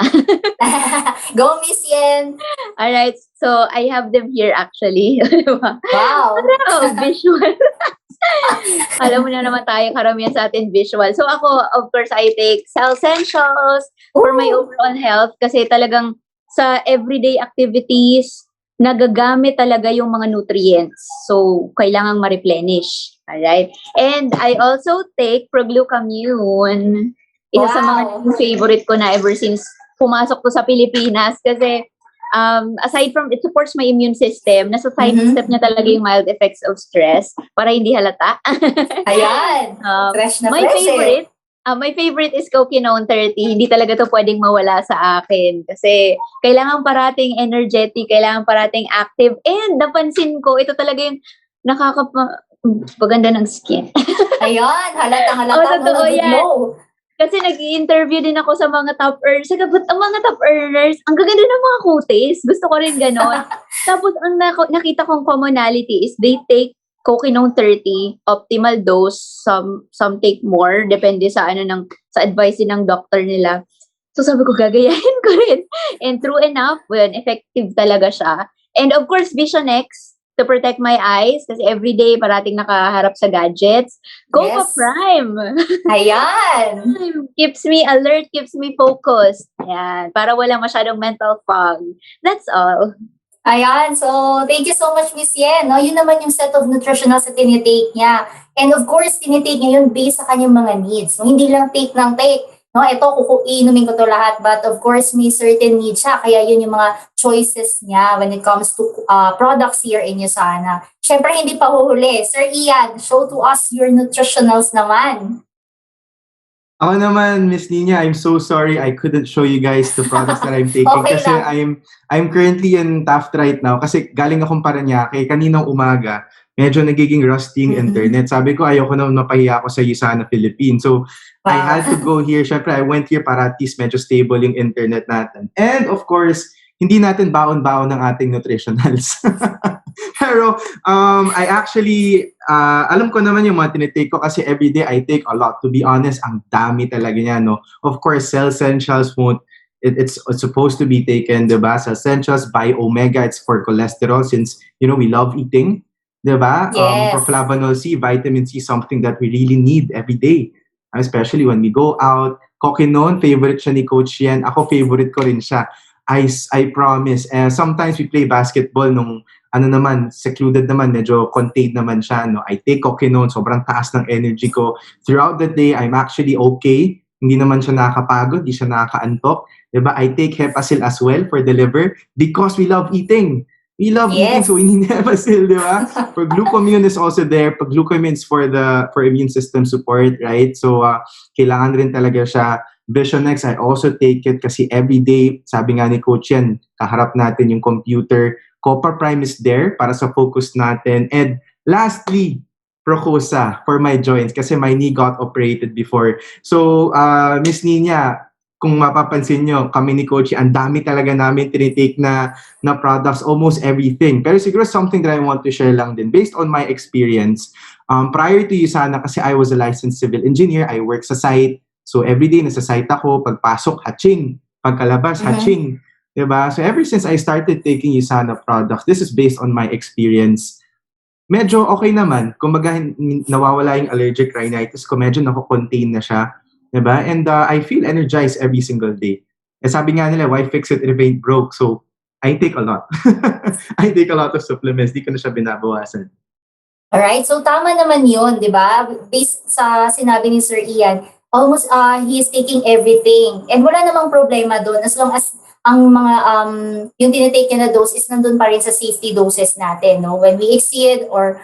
Go, Miss Yen! Alright, so I have them here actually. Wow! Visual. Alam mo na naman tayo, karamihan sa atin visual. So ako, of course, I take Cell Essentials for my overall health kasi talagang sa everyday activities, nagagamit talaga yung mga nutrients. So, kailangang ma-replenish. Alright? And I also take Proglucamune. Isa sa mga favorite ko na ever since pumasok to sa Pilipinas kasi aside from it supports my immune system, nasa side step niya talaga yung mild effects of stress para hindi halata. Ayan! Fresh na my fresh favorite, my favorite is Coquinone 30. Hindi talaga to pwedeng mawala sa akin kasi kailangan parating energetic, kailangan parating active, and napansin ko, ito talaga yung paganda ng skin. Ayan! Halata, totoo yan. Kasi nag-i-interview din ako sa mga top earners. Sabi, ang mga top earners, ang gaganda ng mga kutis. Gusto ko rin ganon. Tapos, ang nakita kong commonality is they take Coquinone 30, optimal dose, some take more, depende sa sa advice ng doctor nila. So sabi ko, gagayahin ko rin. And true enough, effective talaga siya. And of course, Vision X, to protect my eyes kasi everyday parating nakaharap sa gadgets. Coca Prime. Ayan. Keeps me alert, keeps me focused. Ayan. Para wala masyadong mental fog. That's all. Ayan. So, thank you so much, Miss Yen. No, yun naman yung set of nutritionals na tinitake niya. And of course, tinitake niya yun based sa kanyang mga needs. No, hindi lang take ng take. No, ito, inumin ko to lahat. But of course, may certain needs siya. Kaya yun yung mga choices niya when it comes to products here in Usana. Siyempre, hindi pa huhuli. Sir Ian, show to us your nutritionals naman. Ako naman, Miss Nina, I'm so sorry I couldn't show you guys the products that I'm taking. Okay kasi I'm currently in Taft right now. Kasi galing akong Parañaque, kaninang umaga, medyo nagiging rusty yung internet. Sabi ko, ayoko na mapahiya ako sa Usana, Philippines. So, I had to go here. Syempre, I went here para at least medyo stable yung internet natin. And of course, hindi natin baon-baon ng ating nutritionals. Pero, I actually, alam ko naman yung mga tinitake ko kasi everyday I take a lot. To be honest, ang dami talaga niya, no? Of course, Cell Essentials won't it's supposed to be taken, diba? Sa essentials, by omega, it's for cholesterol since, we love eating, diba? For Yes. flavanol C, vitamin C, something that we really need every day, especially when we go out. Kokinon, favorite siya ni Coach Yen. Ako, favorite ko rin siya. I promise. Sometimes we play basketball nung naman, secluded naman, medyo contained naman siya. No? I take Kokinon, sobrang taas ng energy ko. Throughout the day, I'm actually okay. Hindi naman siya nakakapagod, hindi siya nakakaantok. Diba? I take Hepasil as well for the liver because we love eating. We love eating, so we need Hepasil, diba? For glucomune is also there. Pag glucomune is for immune system support, right? So, kailangan rin talaga siya. Visionex, I also take it kasi every day, sabi nga ni Coach Yan, kaharap natin yung computer. Copper Prime is there para sa focus natin. And lastly, Procosa for my joints kasi my knee got operated before. So, Miss Nina, kung mapapansin nyo, kami ni Coach, ang dami talaga namin tinitake na products, almost everything. Pero siguro something that I want to share lang din. Based on my experience, prior to Usana, kasi I was a licensed civil engineer, I work sa site. So everyday nasa site ako, pagpasok, hatching. Pagkalabas, hatching. Diba? So ever since I started taking Usana products, this is based on my experience. Medyo okay naman. Kumbaga, nawawala yung allergic rhinitis ko. Medyo nako-contain na siya. Diba? And I feel energized every single day. Sabi nga nila, why fix it if it ain't broke? So, I take a lot. I take a lot of supplements. Di ko na siya binabawasan. Alright, so tama naman yun, di ba? Based sa sinabi ni Sir Ian, almost he is taking everything. And wala namang problema doon as long as ang mga yung tinitake na dose is nandun pa rin sa safety doses natin, no? When we exceed or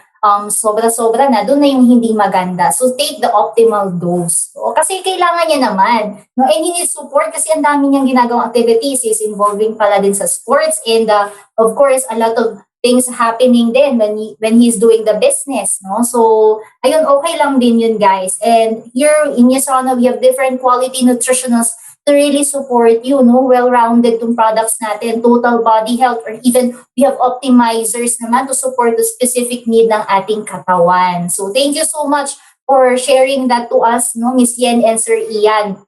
sobra-sobra na, doon na yung hindi maganda. So, take the optimal dose. So, kasi kailangan niya naman. No? And he needs support kasi ang dami niyang ginagawang activities. He's involving pala din sa sports and of course, a lot of things happening din when he's doing the business. No? So, ayun, okay lang din yun, guys. And here in Usana, we have different quality nutritionals to really support you, no? Well-rounded yung products natin, total body health, or even we have optimizers naman to support the specific need ng ating katawan. So thank you so much for sharing that to us, no, Miss Yen and Sir Ian.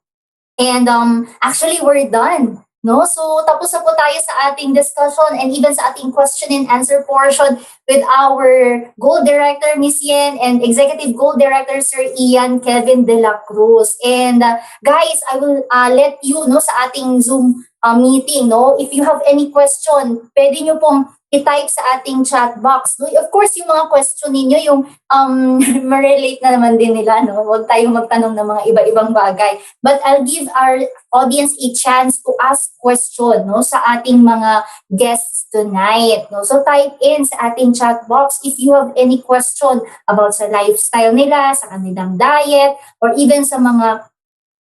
And actually, we're done. No? So tapos na po tayo sa ating discussion and even sa ating question and answer portion with our Gold Director, Miss Yen, and Executive Gold Director, Sir Ian Kevin De La Cruz. And guys, I will let you know sa ating Zoom meeting, no? If you have any question, pwede nyo pong i-type sa ating chat box. No? Of course, yung mga question ninyo, yung ma-relate na naman din nila, no? Huwag tayong magtanong ng mga iba-ibang bagay. But I'll give our audience a chance to ask question, no, sa ating mga guests tonight. No? So type in sa ating chat box if you have any question about sa lifestyle nila, sa kanilang diet, or even sa mga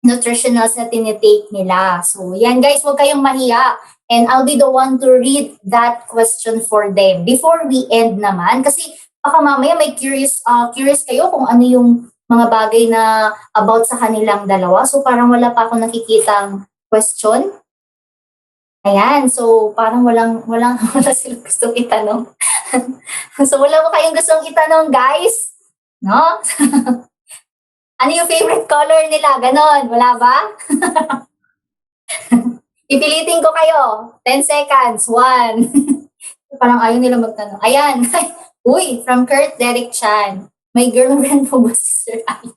nutritionals na tinitake nila. So yan guys, huwag kayong mahiya. And I'll be the one to read that question for them. Before we end naman, kasi baka mamaya may curious kayo kung ano yung mga bagay na about sa kanilang dalawa. So parang wala pa ako nakikitang question. Ayan, so parang wala silang gustong itanong. So wala mo kayong gustong itanong, guys? No? Ano yung favorite color nila? Ganon, wala ba? Pipilitin ko kayo. 10 seconds. 1. Parang ayaw nila magtanong. Ayan. Uy, from Kurt Derek Chan. May girlfriend po ba si Sir Ay?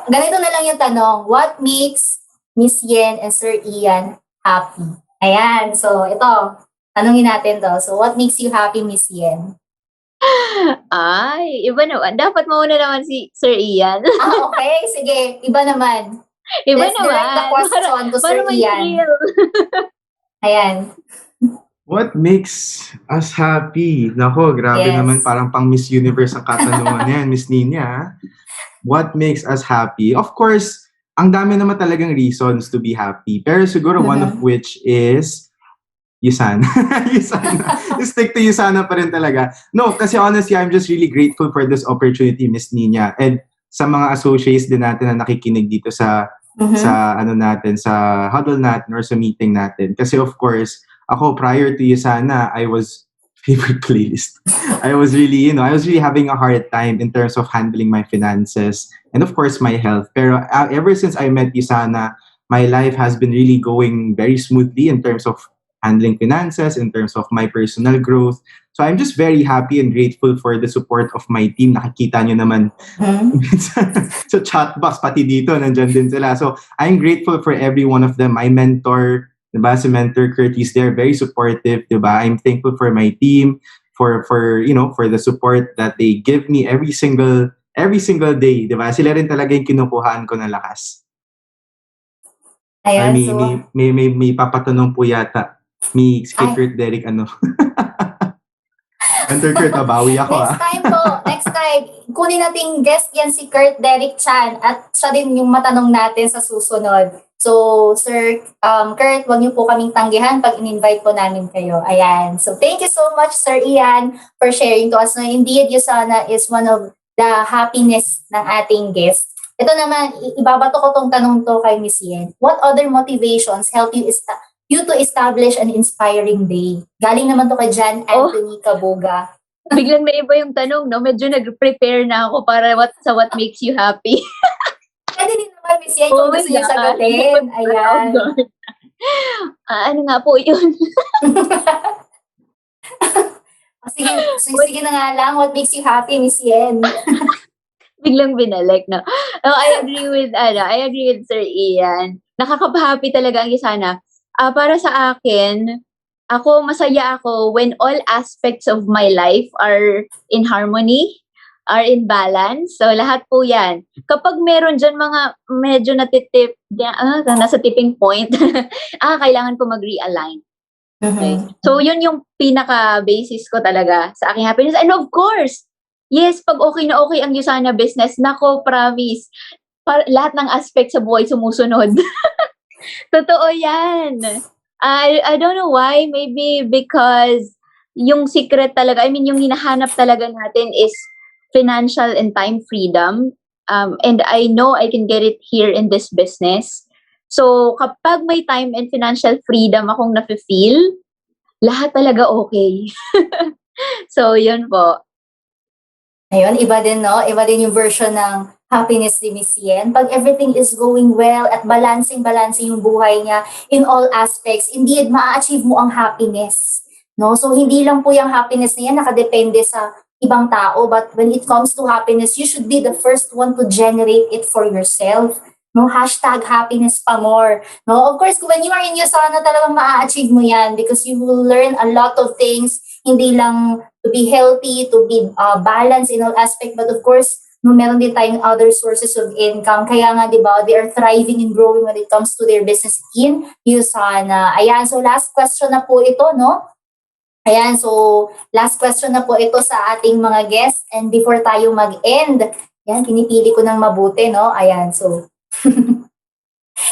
Ganito na lang yung tanong. What makes Miss Yen and Sir Ian happy? Ayan. So, ito. Tanungin natin to. So, what makes you happy, Miss Yen? Ay, iba naman. Dapat mauna naman si Sir Ian. Okay. Sige. Iba naman. Iba Let's direct the question to Sir Ian. Ayan. What makes us happy? Nako, grabe naman. Parang pang Miss Universe ang katanungan yan, Miss Nina. What makes us happy? Of course, ang dami naman talagang reasons to be happy. Pero siguro one of which is Usana. Usana. Stick to Usana pa rin talaga. No, kasi honestly, I'm just really grateful for this opportunity, Miss Nina. And sa mga associates din natin na nakikinig dito sa huddle natin or sa meeting natin. Kasi of course, ako prior to Usana, I was favorite playlist. I was really having a hard time in terms of handling my finances and of course my health. Pero ever since I met Usana, my life has been really going very smoothly in terms of handling finances, in terms of my personal growth. So I'm just very happy and grateful for the support of my team. Nakikita nyo naman sa chat box, pati dito, nandyan din sila. So I'm grateful for every one of them. My mentor, diba, si Mentor Curtis, they're very supportive, diba? I'm thankful for my team, for for the support that they give me every single day, diba? Sila rin talaga yung kinukuhaan ko ng lakas. Ay, Ayan, may papatanong po yata. May Kurt Derek, ano? Mentor Kurt, bawi ako, next time, kunin nating guest yan si Kurt Derek Chan at siya din yung matanong natin sa susunod. So, Sir Kurt, wag niyo po kaming tanggihan pag in-invite po namin kayo. Ayan. So, thank you so much, Sir Ian, for sharing to us. No, indeed, Usana is one of the happiness ng ating guest. Ito naman, ibabato ko tong tanong to kay Miss Yen. What other motivations help you to establish an inspiring day? Galing naman to kay John Anthony Kabuga. Biglang naiba yung tanong, no? Medyo nag-prepare na ako para what makes you happy. Pwede din naman, Miss Yen, kung gusto niyo sagutin. Ayan. Ano nga po yun? Sige na nga lang, what makes you happy, Miss Yen? Biglang binalik, no? Oh, I agree with Sir Ian. Nakaka-happy talaga ang Usana. Para sa akin, masaya ako when all aspects of my life are in harmony, are in balance. So, lahat po yan. Kapag meron dyan mga medyo nasa tipping point, kailangan ko mag-realign. Okay. So, yun yung pinaka-basis ko talaga sa aking happiness. And of course, yes, pag okay na okay ang Usana business, nako, promise, lahat ng aspect sa buhay sumusunod. Totoo yan. I don't know why. Maybe because yung secret talaga, yung hinahanap talaga natin is financial and time freedom. And I know I can get it here in this business. So, kapag may time and financial freedom akong nafe-feel, lahat talaga okay. So, yun po. Ayun, iba din, no? Iba din yung version ng happiness ni Miss Yen. Pag everything is going well at balancing yung buhay niya in all aspects, indeed, ma-achieve mo ang happiness. No? So, hindi lang po yung happiness niya nakadepende sa ibang tao, but when it comes to happiness, you should be the first one to generate it for yourself. No, #happiness pa more. No, of course, when you are in Usana, talagang ma-achieve mo yan because you will learn a lot of things, hindi lang to be healthy, to be balanced in all aspect, but of course, no, meron din tayong other sources of income. Kaya nga, di ba, they are thriving and growing when it comes to their business in Usana. Ayan, so last question na po ito, no? Ayan, so last question na po ito sa ating mga guests. And before tayo mag-end, yan, pinipili ko ng mabuti, no? Ayan, so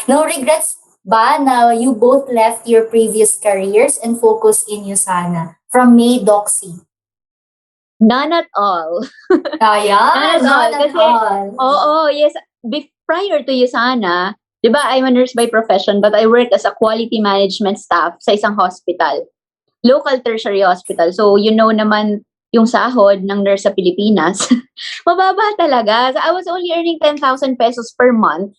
no regrets ba na you both left your previous careers and focused in Usana? From May Doxy. None at all. Ayan, none at all. Oo, yes. Prior to Usana, di ba, I'm a nurse by profession, but I work as a quality management staff sa isang hospital. Local tertiary hospital. So, you know naman yung sahod ng nurse sa Pilipinas. Mababa talaga. So, I was only earning 10,000 pesos per month.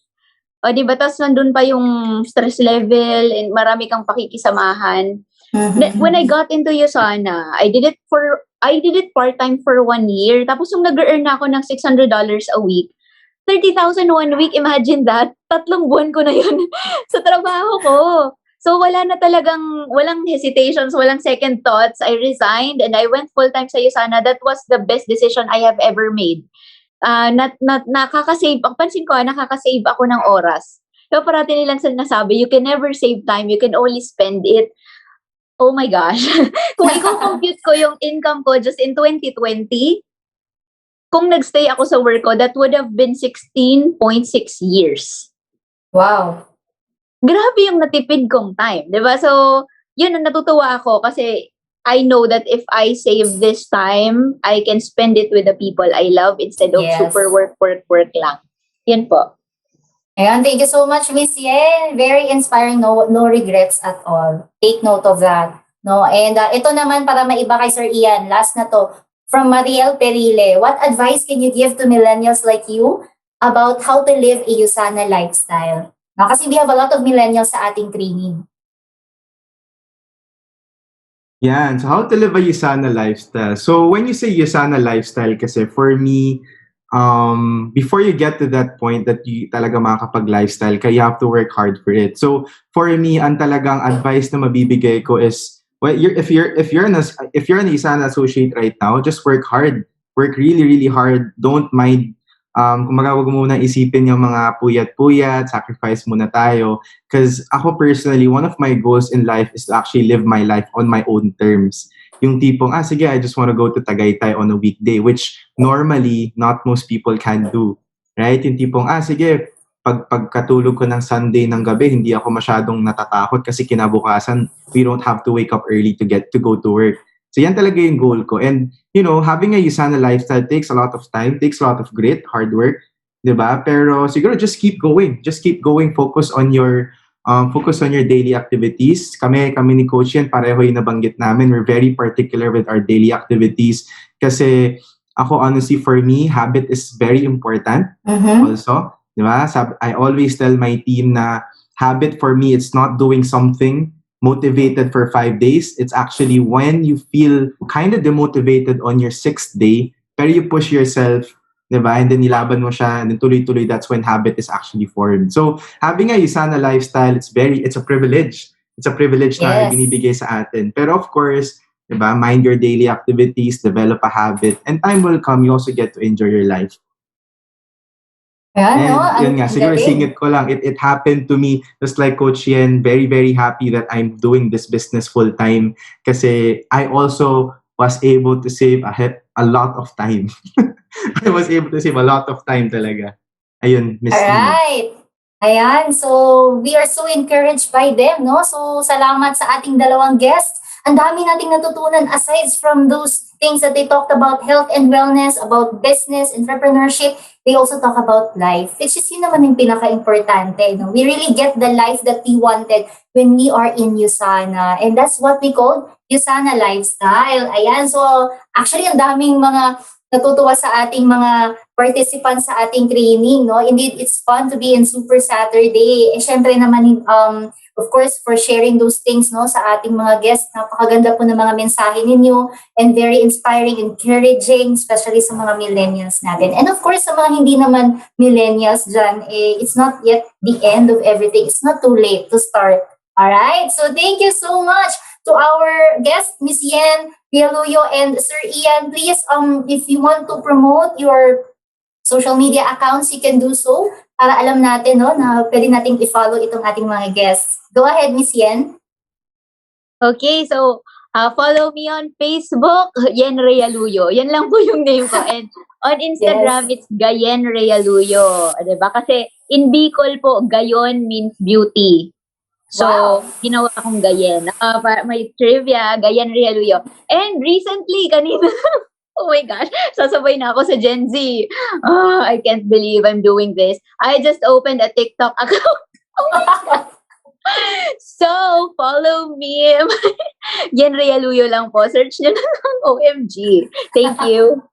O, di ba? Tapos nandun pa yung stress level and marami kang pakikisamahan. When I got into Usana, I did it part-time for 1 year. Tapos yung nag-earn ako ng $600 a week, 30,000 1 week, imagine that. 3 buwan ko na yun sa trabaho ko. So walang hesitations, walang second thoughts. I resigned and I went full-time sa Usana. That was the best decision I have ever made. Nakaka-save, pansin ko, nakaka-save ako ng oras. Pero parati nilang sinasabi, you can never save time, you can only spend it. Oh my gosh. Kung i-compute ko yung income ko just in 2020, kung nagstay ako sa work ko, that would have been 16.6 years. Wow. Grabe yung natipid kong time, di ba? So, yun, natutuwa ako kasi I know that if I save this time, I can spend it with the people I love instead of super work lang. Yun po. Ayan, thank you so much, Miss Yen. Very inspiring, no regrets at all. Take note of that. No, and ito naman para maiba kay Sir Ian, last na to. From Mariel Perile, what advice can you give to millennials like you about how to live a Usana lifestyle? No? Kasi we have a lot of millennials sa ating training. Yeah, and so how to live a Usana lifestyle. So when you say Usana lifestyle, kasi for me, before you get to that point that you talaga makakapag-lifestyle ka, you have to work hard for it. So for me, ang talagang advice na mabibigay ko is, well, if you're an Usana associate right now, just work hard. Work really, really hard. Don't mind. Kumbaga, wag mo muna isipin yung mga puyat-puyat, sacrifice muna tayo. Because ako personally, one of my goals in life is to actually live my life on my own terms. Yung tipong, sige, I just want to go to Tagaytay on a weekday, which normally not most people can do. Right? Yung tipong, sige, pagkatulog ko ng Sunday ng gabi, hindi ako masyadong natatakot kasi kinabukasan, we don't have to wake up early to go to work. So yan talaga yung goal ko. And, having a Usana lifestyle takes a lot of time, takes a lot of grit, hard work, diba? Pero siguro just keep going. Just keep going. Focus on your daily activities. Kami ni Coach Yan, pareho yung nabanggit namin. We're very particular with our daily activities kasi ako, honestly, for me, habit is very important also. Diba? I always tell my team na habit for me, it's not doing something motivated for 5 days. It's actually when you feel kind of demotivated on your 6th day, pero you push yourself, diba? And then nilaban mo siya, and then tuloy-tuloy, that's when habit is actually formed. So having a Usana lifestyle, it's a privilege. It's a privilege na binibigay sa atin. Pero of course, diba, mind your daily activities, develop a habit, and time will come, you also get to enjoy your life. Ayan, Yun nga, siguro singit ko lang. It happened to me, just like Coach Yen, very, very happy that I'm doing this business full-time kasi I also was able to save a lot of time. I was able to save a lot of time talaga. Ayun, Miss Nina. Alright. Ayan, so we are so encouraged by them, no? So salamat sa ating dalawang guests. Ang dami nating natutunan aside from those things that they talked about health and wellness, about business, entrepreneurship. They also talk about life, which is yun naman yung pinaka-importante. No? We really get the life that we wanted when we are in Usana. And that's what we call Usana Lifestyle. Ayan, so actually ang daming mga natutuwa sa ating mga participants sa ating training. No? Indeed, it's fun to be in Super Saturday. Eh, syempre naman, of course, for sharing those things no, sa ating mga guests. Napakaganda po ng mga mensahe ninyo and very inspiring, encouraging, especially sa mga millennials natin. And of course, sa mga hindi naman millennials dyan, it's not yet the end of everything. It's not too late to start. Alright? So thank you so much to our guest, Miss Yen, Pialuyo, and Sir Ian. Please, if you want to promote your social media accounts, you can do so para alam natin no, na pwede nating i-follow itong ating mga guests. Go ahead, Miss Yen. Okay, so follow me on Facebook, Yen Realuyo. Yan lang po yung name ko. And on Instagram, it's Gayen Realuyo. Diba? Kasi in Bicol po, Gayon means beauty. So, ginawa akong Gayen. May trivia, Gayen Realuyo. And recently, kanina, oh my gosh, sasabay na ako sa Gen Z. I can't believe I'm doing this. I just opened a TikTok account. Oh my God. So, follow me. Yen Realuyo lang po. Search nyo na lang. OMG. Thank you.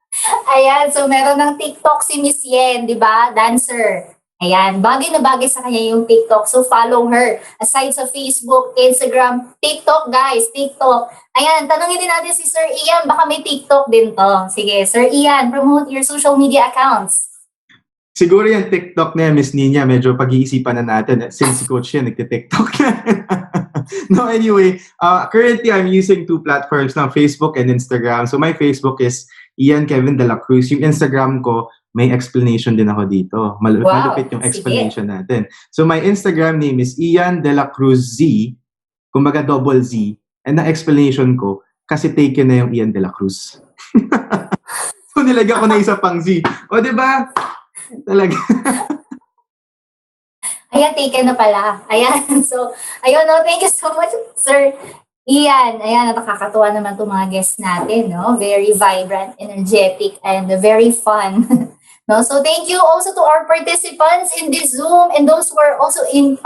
Ayan, so meron ng TikTok si Miss Yen, di ba? Dancer. Ayan, bagay na bagay sa kanya yung TikTok. So, follow her. Aside sa Facebook, Instagram, TikTok, guys. TikTok. Ayan, tanongin din natin si Sir Ian. Baka may TikTok din to. Sige, Sir Ian, promote your social media accounts. Siguro yung TikTok na Miss Nina, medyo pag-iisipan na natin since si Coach yan, nagti-TikTok na. No, anyway, currently I'm using 2 platforms now, Facebook and Instagram. So my Facebook is Ian Kevin De La Cruz. Yung Instagram ko, may explanation din ako dito. Malupit yung explanation natin. So my Instagram name is Ian De La Cruz Z, kumbaga double Z. And the explanation ko, kasi taken na yung Ian De La Cruz. So nilagyan ko na isa pang Z. O diba? Talaga. Ayan, taken na pala. Ayan, so, ayun, no, thank you so much, Sir Ian. Ayan, nakakatuwa naman itong mga guests natin, no? Very vibrant, energetic, and very fun. No? So, thank you also to our participants in this Zoom and those who are also in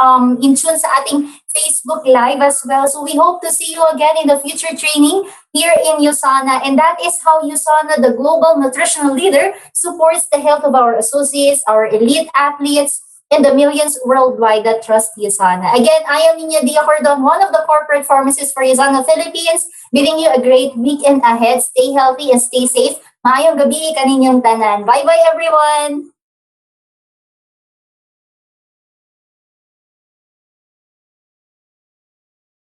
tune sa ating Facebook Live as well. So, we hope to see you again in the future training here in Usana. And that is how Usana, the global nutritional leader, supports the health of our associates, our elite athletes, and the millions worldwide that trust Usana. Again, I am Nina Diacordon, one of the corporate pharmacists for Usana Philippines, bidding you a great weekend ahead. Stay healthy and stay safe. Maayong gabi kaninyong tanan. Bye-bye, everyone!